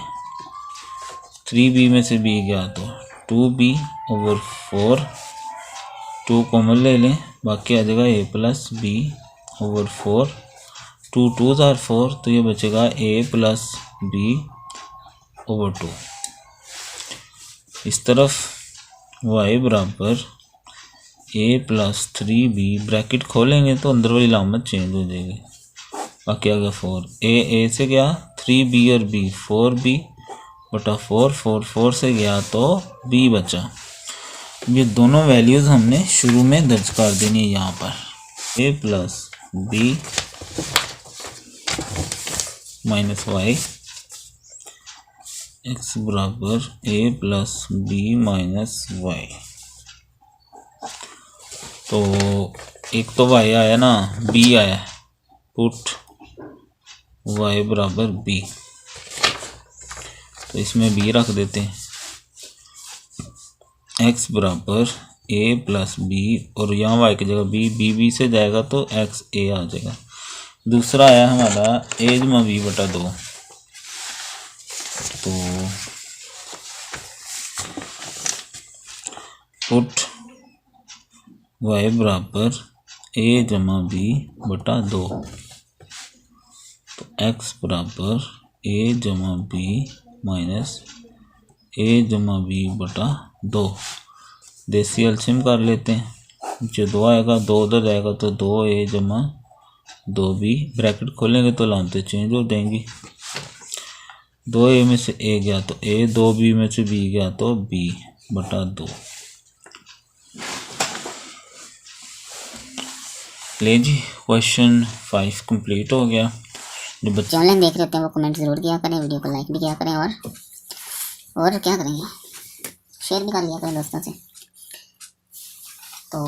3b में से b गया तो 2b ओवर 4, 2 कॉमन ले लें, बाकी आ जाएगा a प्लस b ओवर 4, 2 2 ज़ार 4, तो ये बचेगा a प्लस b ओवर 2। इस तरफ y बराबर a प्लस 3b, ब्रैकेट खोलेंगे तो अंदर वाली लामत चेंज हो जाएगी, बाकी आ गया 4, a से गया 3b और b 4b बटा 4, 4 4 से गया तो b बचा। ये दोनों वैल्यूज़ हमने शुरू में दर्ज कर देनी है यहाँ पर, a plus b minus y x बराबर a plus b minus y, तो एक तो y आया ना, b आया, पुट y बराबर b, तो इसमें b रख देते हैं, x बराबर a प्लस b और यहाँ y की जगह b से जाएगा तो x a आ जाएगा। दूसरा आया हमारा a जमा b बटा 2, तो पुट y बराबर a जमा b बटा 2, तो x बराबर a जमा b माइनस a जमा b बटा 2, देसी एलसीएम कर लेते हैं, जो 2 आएगा 2 उधर जाएगा तो 2a जमा 2b, ब्रैकेट खोलेंगे तो लामतें चेंज हो जाएंगी, 2a में से a गया तो a, 2b में से b गया तो b बटा 2। ले जी, क्वेश्चन 5 कंप्लीट हो गया। जो बच्चे ऑनलाइन देख रहे होते हैं वो कमेंट ज़रूर किया करें, वीडियो को लाइक भी किया करें और क्या करेंगे, शेयर भी कर लिया करें दोस्तों से। तो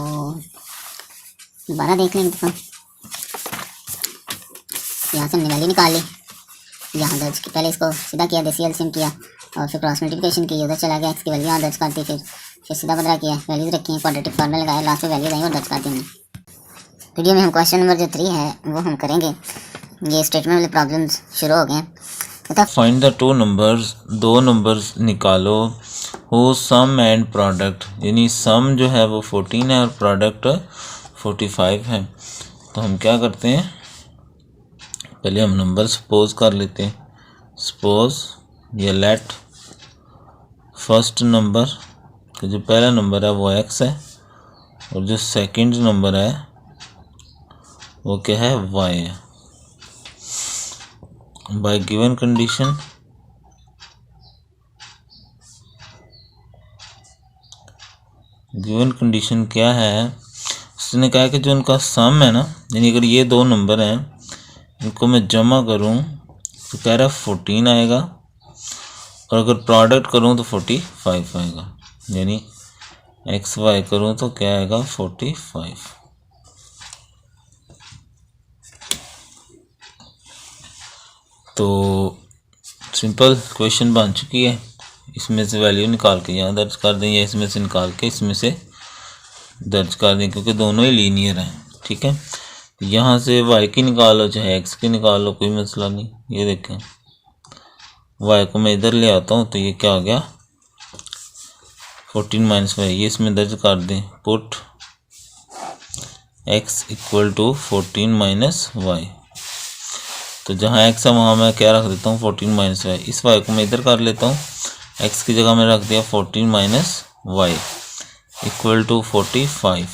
दोबारा देख लेंगे, तो यहाँ से हमने वैल्यू निकाल ली, यहाँ दर्ज की, पहले इसको सीधा किया, देसी एलसीएम किया और फिर क्रॉस मल्टीप्लिकेशन की, उधर चला गया, एक्स की वैल्यू यहाँ दर्ज कर दी, फिर सीधा बदला किया, वैल्यूज रखी हैं, क्वाड्रेटिक फार्मूला लगाया, लास्ट में वैल्यूज आई और दर्ज कर दी हमने। वीडियो में हम क्वेश्चन नंबर जो 3 है वो हम करेंगे, ये स्टेटमेंट वाले प्रॉब्लम्स शुरू हो गए हैं, बता। फाइंड द टू नंबर्स, दो नंबर्स निकालो हो सम एंड प्रोडक्ट, यानी सम जो है वो 14 है और प्रोडक्ट 45 है। तो हम क्या करते हैं, पहले हम नंबर सपोज कर लेते हैं। सपोज या लेट फर्स्ट नंबर, तो जो पहला नंबर है वो x है और जो सेकंड नंबर है वो क्या है, y है। Bye given condition, given condition क्या है, उसने कहा कि जो उनका सम है ना, यानी अगर ये दो नंबर हैं इनको मैं जमा करूं तो कह रहा है 14 आएगा और अगर प्रोडक्ट करूं तो 45 आएगा, यानी एक्स वाई करूं तो क्या आएगा 45। तो सिंपल क्वेश्चन बन चुकी है। इसमें से वैल्यू निकाल के यहाँ दर्ज कर दें या इसमें से निकाल के इसमें से दर्ज कर दें, क्योंकि दोनों ही लीनियर हैं। ठीक है, यहाँ से y की निकालो चाहे x की निकालो, कोई मसला नहीं। ये देखें y को मैं इधर ले आता हूँ तो ये क्या हो गया 14 माइनस वाई, ये इसमें दर्ज कर दें। Put x equal to 14 minus y, तो जहाँ x है वहाँ मैं क्या रख देता हूँ 14 माइनस वाई। इस y को मैं इधर कर लेता हूँ, x की जगह मैं रख दिया 14 माइनस वाई इक्वल टू 45।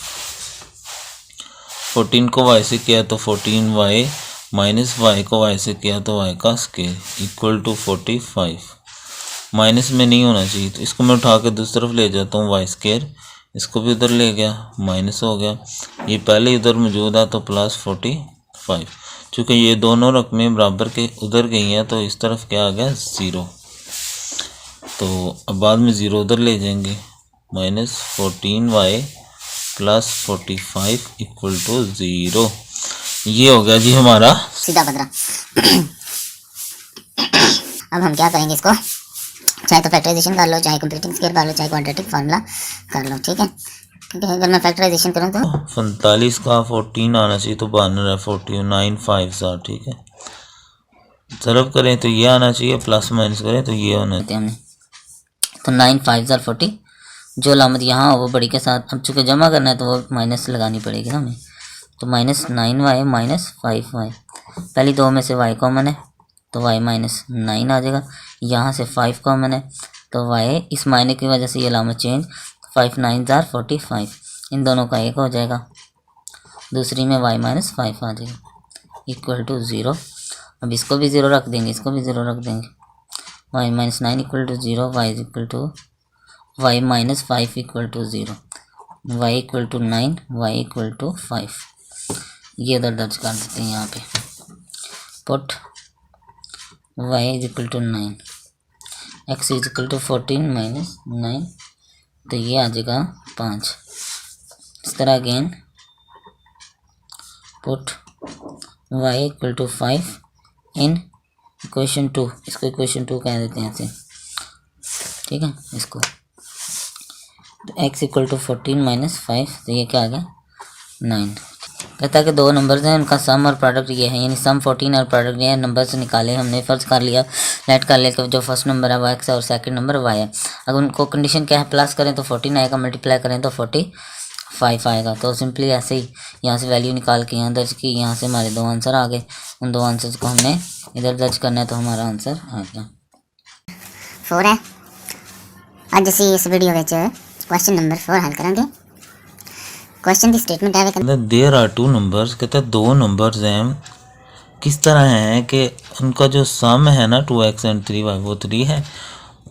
14 को y से किया तो 14y माइनस y को y से किया तो y का स्क्वायर इक्वल टू 45। माइनस में नहीं होना चाहिए तो इसको मैं उठा के दूसरी तरफ ले जाता हूँ, y स्क्वायर इसको भी उधर ले गया, माइनस हो गया। ये पहले इधर मौजूद है तो प्लस 45। चूँकि ये दोनों रकमें बराबर के उधर गई हैं तो इस तरफ क्या आ गया 0। तो अब बाद में 0 उधर ले जाएंगे, minus 14y plus 45 equal to 0। ये हो गया जी हमारा सीधा बदला। अब हम क्या करेंगे, इसको चाहे तो फैक्टराइजेशन कर लो, चाहे कंप्लीटिंग स्क्वायर कर लो, चाहे क्वाड्रेटिक फार्मूला कर लो। ठीक है, क्योंकि अगर मैं फैक्टराइजेशन करूँ तो 45 का 14 आना चाहिए तो 92 है, 49 5 7। ठीक है, ज़रब करें तो ये आना चाहिए, प्लस माइनस करें तो ये होना चाहिए। हमने तो 9 5 40, जो अलामत यहाँ हो वो बड़ी के साथ, अब चूँकि जमा करना है तो वो माइनस लगानी पड़ेगी ना हमें। तो माइनस 9y माइनस 5y, पहली दो में से y कॉमन है तो y माइनस 9 आ जाएगा। यहाँ से 5 कॉमन है तो y, इस मायने की वजह से ये अलामत चेंज, 5 9 45, इन दोनों का एक हो जाएगा, दूसरी में y माइनस 5 आ जाएगा इक्वल टू 0। अब इसको भी 0 रख देंगे, इसको भी 0 रख देंगे, y minus 9 equal to 0, y equal to y minus 5 equal to 0, y equal to 9, y equal to 5। ये इधर दर्ज कर देते हैं यहाँ पे। Put y is equal to 9, x is equal to 14 minus 9, तो ये आ जाएगा 5। इस तरह again put y equal to 5 in equation 2, इसको इक्वेशन 2 कह देते हैं ऐसे। ठीक है, इसको तो x इक्वल टू 14 माइनस 5, तो ये क्या आ गया 9। कहता है कि दो नंबर्स हैं, उनका सम और प्रोडक्ट ये है, यानी सम 14 और प्रोडक्ट ये है। नंबर से निकाले हमने, फ़र्ज़ कर लिया लेट कर लिया कि जो फर्स्ट नंबर है वो x है और सेकंड नंबर y है। अगर उनको कंडीशन क्या है, प्लस करें तो 14 आएगा, मल्टीप्लाई करें तो 45 आएगा। तो सिंपली ऐसे ही यहाँ से वैल्यू निकाल के यहाँ दर्ज की, यहाँ से हमारे दो आंसर आ गए। उन दो आंसर्स को हमने इधर दर्ज करना है तो हमारा आंसर आ गया 4 है। आज ਅਸੀਂ इस वीडियो ਵਿੱਚ क्वेश्चन नंबर 4 हल करेंगे। क्वेश्चन की स्टेटमेंट है, देयर आर टू नंबर्स, कहता है दो नंबर्स हैं, किस तरह हैं कि उनका जो सम है ना 2x एंड 3y वो 3 है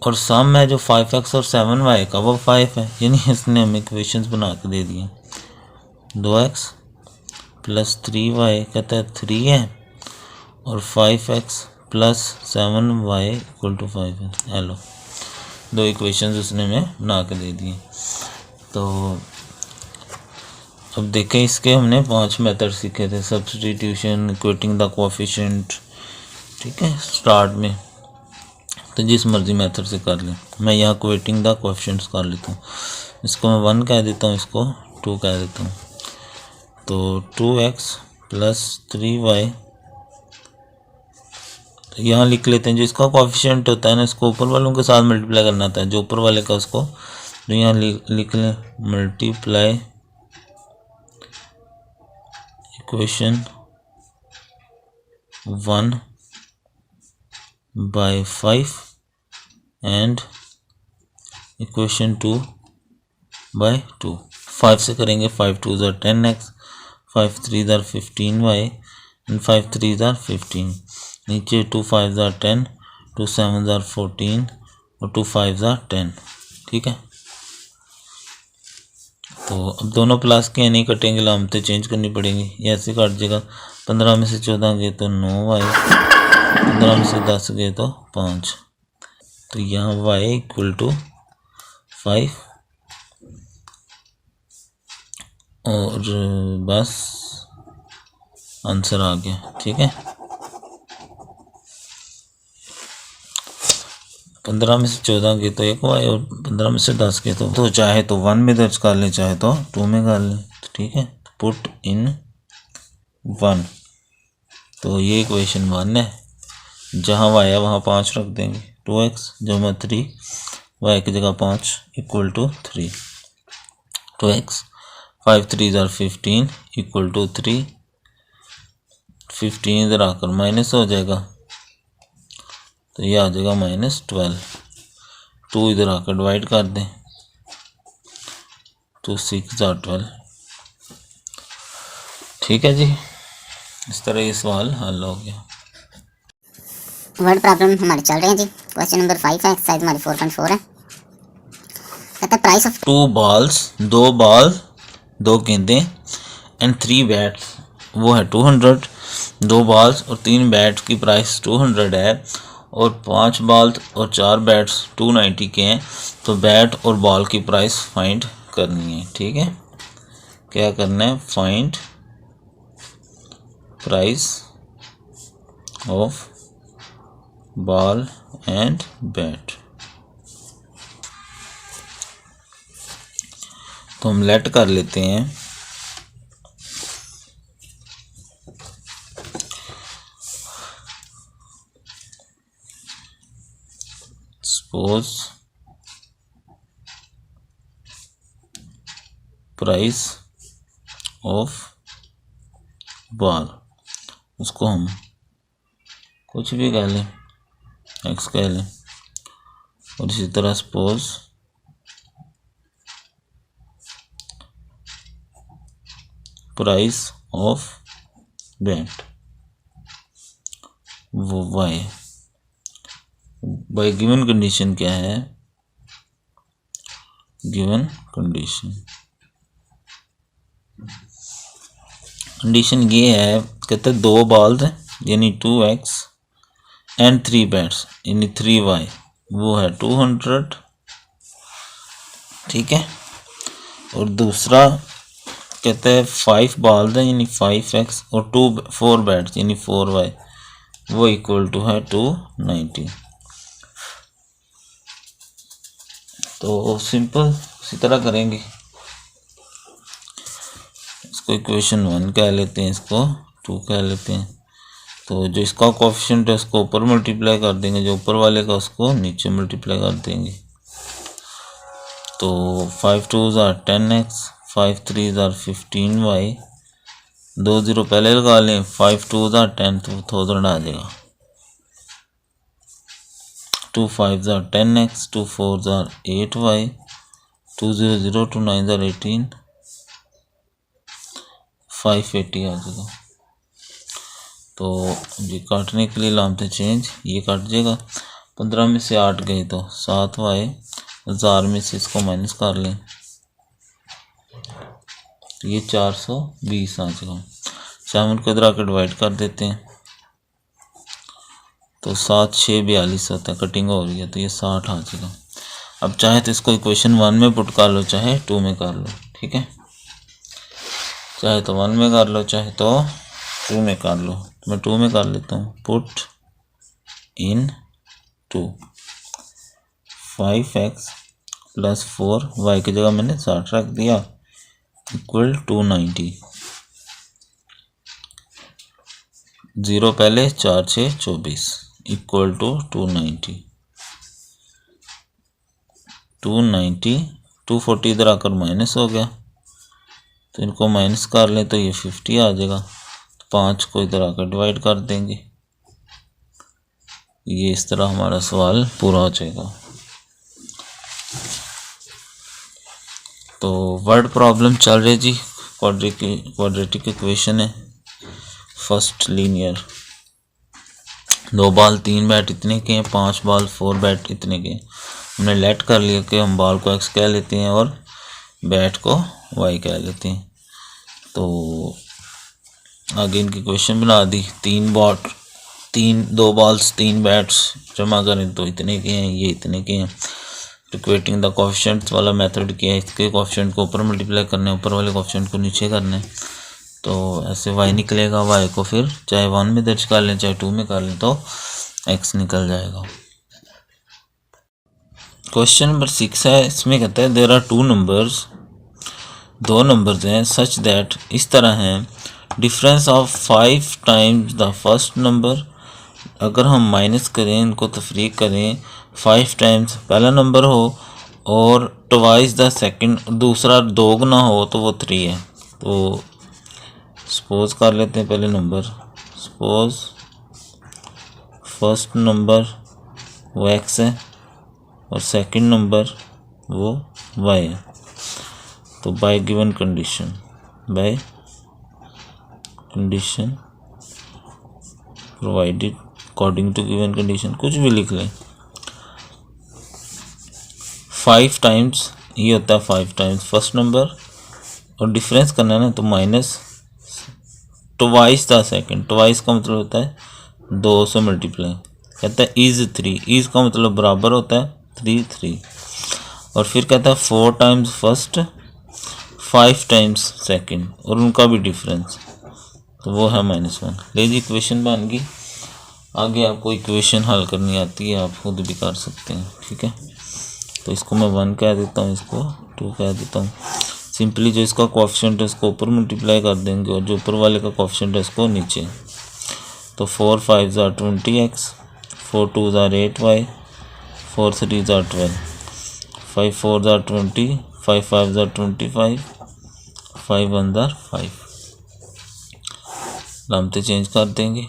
और सम है जो 5x और 7y का वो 5 है। यानी इसने हमें इक्वेशंस बना के दे दिए, 2x प्लस 3y कहता है 3 है और 5x plus 7y equal to 5 है। हेलो, दो इक्वेशंस उसने हमें बना के दे दिए। तो अब देखें, इसके हमने 5 मेथड सीखे थे, सब्स्टिट्यूशन, इक्वेटिंग द कोएफिशिएंट। ठीक है, स्टार्ट में तो जिस मर्जी मेथड से कर लें। मैं यहाँ इक्वेटिंग द कोएफिशिएंट्स कर लेता हूँ, इसको मैं 1 कह देता हूँ, इसको 2 कह देता हूँ। तो 2x प्लस 3y तो यहाँ लिख लेते हैं, जो इसका कोएफिशिएंट होता है ना, इसको ऊपर वालों के साथ मल्टीप्लाई करना था, जो ऊपर वाले का उसको, तो यहाँ लिख लें multiply equation 1 by 5 and equation 2 by 2। 5 से करेंगे, 5 2 ज़ार 10x, 5 3 ज़ार 15y एंड 5 3 ज़ार 15। नीचे 2 5 ज़ार 10, 2 7 ज़ार 14 और 2 5 ज़ार 10। ठीक है, तो अब दोनों प्लस के नहीं कटेंगे, लामतें चेंज करनी पड़ेंगी, ये ऐसे काट जाएगा। 15 में से 14 गए तो 9y, 15 में से 10 गए तो 5, तो यहाँ y इक्वल टू 5 और बस आंसर आ गया। ठीक है, 15 में से 14 गए तो 1 y और 15 में से 10 गए तो चाहे तो 1 में दर्ज कर लें, चाहे तो 2 में कर लें। तो ठीक है, पुट इन 1, तो ये इक्वेशन 1 है। जहाँ y है वहाँ 5 रख देंगे, 2x जमा 3 y की जगह 5 इक्वल टू 3, 2x 5 3 ज़ार 15 इक्वल टू 3, 15 इधर आकर माइनस हो जाएगा, तो ये आ जाएगा -12। 2 इधर आकर डिवाइड कर दें, 2 6 ज़ार 12। ठीक है जी, इस तरह ये सवाल हल हो गया। वर्ड प्रॉब्लम हमारे चल रहे हैं जी। क्वेश्चन नंबर 5 है, एक्सरसाइज हमारी 4.4 है। कहता है प्राइस ऑफ 2 balls, 2 बॉल 2 गेंदें एंड 3 बैट्स, वो है 200। 2 बॉल्स और 3 बैट्स की प्राइस 200 है और 5 बॉल्स और 4 बैट्स 290 के हैं, तो बैट और बॉल की प्राइस फाइंड करनी है। ठीक है, क्या करना है, find price of ball and bat. तो हम लेट कर लेते हैं, सपोज प्राइस ऑफ बॉल, उसको हम कुछ भी कह लें, x कह लें, और इसी तरह सपोज प्राइस ऑफ बैट, वो y बाय गिवन कंडीशन क्या है, गिवन कंडीशन ये है, कहते हैं 2 बॉल्स हैं यानी 2x एंड 3 बैट्स यानी 3y, वो है 200। ठीक है, और दूसरा कहते हैं 5 बॉल्स हैं यानी 5x और 4 बैट्स यानी 4y, वो इक्वल टू है 290। तो सिंपल इसी तरह करेंगे, इसको इक्वेशन 1 कह लेते हैं, इसको 2 कह लेते हैं। तो जो इसका कोएफिशिएंट है उसको ऊपर मल्टीप्लाई कर देंगे, जो ऊपर वाले का उसको नीचे मल्टीप्लाई कर देंगे। तो 5 2 ज़ार 10x, 5 3 ज़ार 15y, 2 0 पहले लगा लें, 5 2 ज़ार 10 तो 1000 आ जाएगा, 2 5 ज़ार 10x, 2 4 ज़ार 8y, 2 0 0 2 9 ज़ार 18, 580 आ जाएगा। तो ये काटने के लिए लामते चेंज, ये काट जाएगा। 15 में से 8 गए तो 7y, 1000 में से इसको माइनस कर लें, तो ये 420 आ जाएगा। 7 को इधर आकर डिवाइड कर देते हैं, तो 7 6 42 होता है, कटिंग हो रही है, तो ये 60 आ जाएगा। अब चाहे तो इसको इक्वेशन 1 में पुट कर लो, चाहे 2 में कर लो। ठीक है, चाहे तो 1 में कर लो, चाहे तो 2 में कर लो। तो मैं 2 में कर लेता हूँ, put in 2, 5x plus 4 y की जगह मैंने 60 रख दिया इक्वल 290, 0 पहले 4 6 24, इक्वल टू 290। 290 240 इधर आकर माइनस हो गया, तो इनको माइनस कर लें तो ये 50 आ जाएगा। तो 5 को इधर आकर डिवाइड कर देंगे। ये इस तरह हमारा सवाल पूरा हो जाएगा। तो वर्ड प्रॉब्लम चल रही जी। क्वाड्रेटिक इक्वेशन है। फर्स्ट लीनियर, 2 बॉल 3 बैट इतने के हैं, 5 बॉल 4 बैट इतने के हैं। हमने लेट कर लिया कि हम बॉल को एक्स कह लेते हैं और बैट को वाई कह लेते हैं। तो आगे इनकी क्वेश्चन बना दी। 2 बॉल्स 3 बैट्स जमा करें तो इतने के हैं, ये इतने के हैं। इक्वेटिंग द कोएफिशिएंट्स वाला मेथड किया है। इसके कोएफिशिएंट को ऊपर मल्टीप्लाई करने, ऊपर वाले कोएफिशिएंट को नीचे करने। तो ऐसे y निकलेगा, y को फिर चाहे 1 में दर्ज कर लें चाहे 2 में कर लें तो x निकल जाएगा। क्वेश्चन नंबर 6 है। इसमें कहता है देयर आर 2 नंबर्स, 2 नंबर्स हैं सच दैट, इस तरह हैं, difference of 5 times the first number. अगर हम माइनस करें, इनको तफरीक करें, 5 टाइम्स पहला नंबर हो और ट्वाइस द सेकंड, दूसरा 2 गुना हो तो वो 3 है। तो सपोज कर लेते हैं पहले नंबर। सपोज फर्स्ट नंबर वो x है और सेकंड नंबर वो y है। तो by given condition, by condition provided according to given condition, कुछ भी लिख लें। 5 टाइम्स ये होता है 5 टाइम्स फर्स्ट नंबर, और डिफरेंस करना है ना तो minus twice the second. Twice का मतलब होता है 2 से मल्टीप्लाई। कहता है इज 3, इज का मतलब बराबर होता है 3। और फिर कहता है 4 टाइम्स फर्स्ट, 5 टाइम्स सेकंड, और उनका भी डिफरेंस, तो वो है -1। ले जी इक्वेशन बन गई। आगे आपको इक्वेशन हल करनी आती है, आप खुद भी कर सकते हैं, ठीक है। तो इसको मैं 1 कह देता हूँ, इसको 2 कह देता हूँ। सिंपली जो इसका कोएफिशिएंट है उसको ऊपर मल्टीप्लाई कर देंगे और जो ऊपर वाले का कोएफिशिएंट है उसको नीचे। तो 4 5 = 20x, 4 2 = 8y, 4 3 = 12, 5 4 = 20, 5 5 = 25, 5 1 = 5। लामते चेंज कर देंगे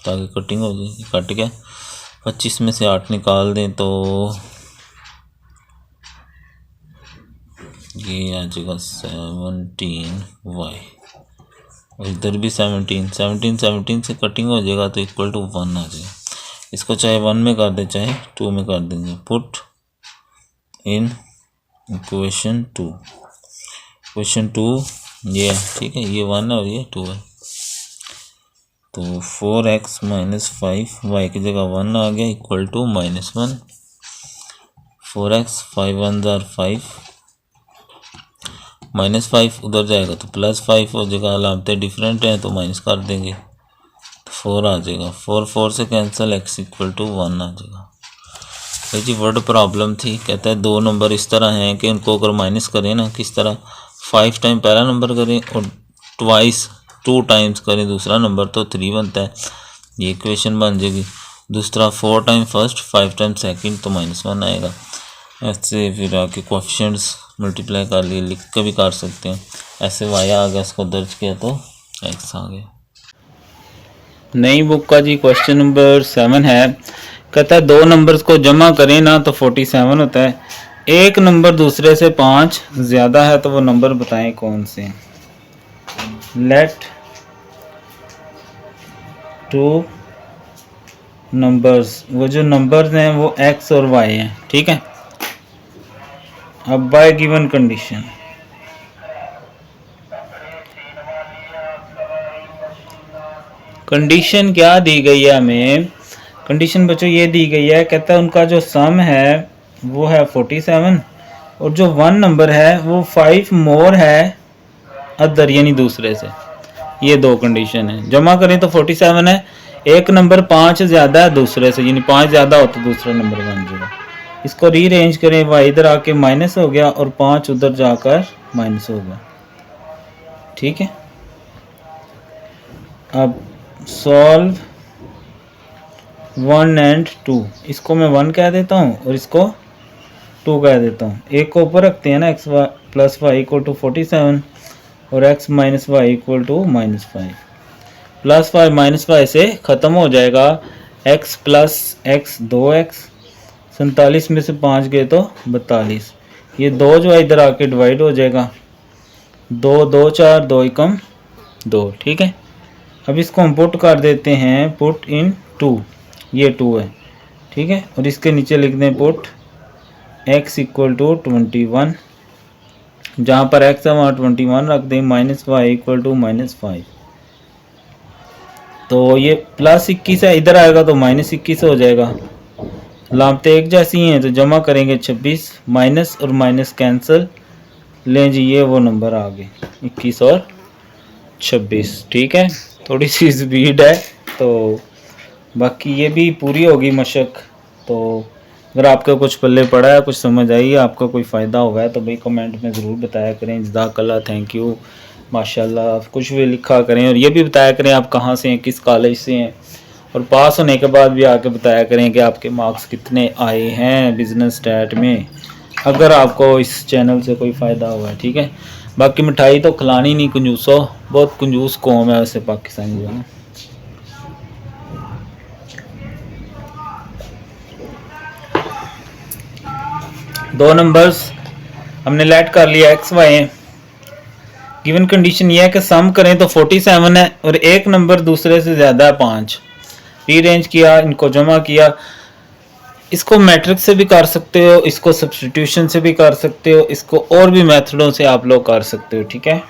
ताकि कटिंग हो जाए। कट गया। 25 में से 8 निकाल दें तो ये आ जाएगा 17y, और इधर भी 17 से कटिंग हो जाएगा तो इक्वल टू 1 आ जाएगा। इसको चाहे 1 में कर दे चाहे 2 में कर देंगे। पुट इन इक्वेशन 2, इक्वेशन 2 ये है, ठीक है, ये 1 है और ये 2 है। तो 4x - 5y की जगह 1 आ गया इक्वल टू -1। 4x 5 1 = 5, -5 उधर जाएगा तो +5 हो जाएगा। अलामतें डिफरेंट हैं तो माइनस कर देंगे तो 4 आ जाएगा। 4 4 से कैंसिल, x इक्वल टू 1 आ जाएगा। ये जी वर्ड प्रॉब्लम थी। कहता है 2 नंबर इस तरह हैं कि उनको अगर माइनस करें ना, किस तरह, 5 टाइम पहला नंबर करें और ट्वाइस 2 टाइम्स करें दूसरा नंबर तो 3 बनता है। ये इक्वेशन बन जाएगी। दूसरा 4 टाइम फर्स्ट, 5 टाइम सेकंड तो -1 आएगा। ऐसे फिर आके कोएफिशिएंट्स मल्टीप्लाई कर लिए, लिख के भी कर सकते हैं। ऐसे y आ गया, इसको दर्ज किया तो x आ गया। नई बुक का जी क्वेश्चन नंबर 7 है। कहता है 2 नंबर्स को जमा करें ना तो 47 होता है। एक नंबर दूसरे से 5 ज़्यादा है तो वो नंबर बताएं कौन से। लेट 2 नंबर्स, वो जो नंबर्स हैं वो x और y हैं, ठीक है। अब बाय गिवन कंडीशन, कंडीशन क्या दी गई है हमें। कंडीशन बच्चों ये दी गई है, कहता है उनका जो सम है वो है 47 और जो 1 नंबर है वो 5 मोर है अदर, यानी दूसरे से। ये 2 कंडीशन है। जमा करें तो 47 है, एक नंबर 5 ज़्यादा है दूसरे से, यानी 5 ज़्यादा हो तो दूसरा नंबर बन जाएगा। इसको रीअरेंज करें, y इधर आके माइनस हो गया और 5 उधर जाकर माइनस हो गया, ठीक है। अब सॉल्व 1 एंड 2, इसको मैं 1 कह देता हूँ और इसको 2 कह देता हूँ। एक को ऊपर रखते हैं ना, x plus y equal to 47 और x minus y equal to -5। Plus y minus y से ख़त्म हो जाएगा, x प्लस x 2x, 47 में से 5 गए तो 42। ये 2 जो है इधर आके डिवाइड हो जाएगा, 2 2 4, 2 एकम 2, ठीक है। अब इसको हम पुट कर देते हैं, पुट इन 2, ये 2 है, ठीक है। और इसके नीचे लिख दें पुट x इक्वल टू 21, जहाँ पर x है वहाँ 21 रख दें, माइनस वाई इक्वल टू -5। तो ये प्लस 21 है, इधर आएगा तो -21 हो जाएगा। लामते एक जैसी हैं तो जमा करेंगे 26, माइनस और माइनस कैंसिल, लें जी ये वो नंबर आ गए 21 और 26, ठीक है। थोड़ी सी स्पीड है तो बाकी ये भी पूरी होगी मशक। तो अगर आपका कुछ पल्ले पड़ा है, कुछ समझ आई है, आपका कोई फ़ायदा होगा है तो भाई कमेंट में ज़रूर बताया करें। जज़ाकल्लाह, थैंक यू, माशाल्लाह, कुछ भी लिखा करें। और ये भी बताया करें आप कहाँ से हैं, किस कॉलेज से हैं, और पास होने के बाद भी आके बताया करें कि आपके मार्क्स कितने आए हैं बिज़नेस स्टैट में, अगर आपको इस चैनल से कोई फ़ायदा हुआ है, ठीक है। बाकी मिठाई तो खिलानी नहीं कंजूसो, बहुत कंजूस कौम है वैसे पाकिस्तानी जो है ना। दो नंबर्स हमने लेट कर लिया x y है। गिवन कंडीशन ये है कि सम करें तो 47 है और एक नंबर दूसरे से ज़्यादा है 5। रीअरेंज किया, इनको जमा किया। इसको मैट्रिक्स से भी कर सकते हो, इसको सब्स्टिट्यूशन से भी कर सकते हो, इसको और भी मेथडों से आप लोग कर सकते हो, ठीक है।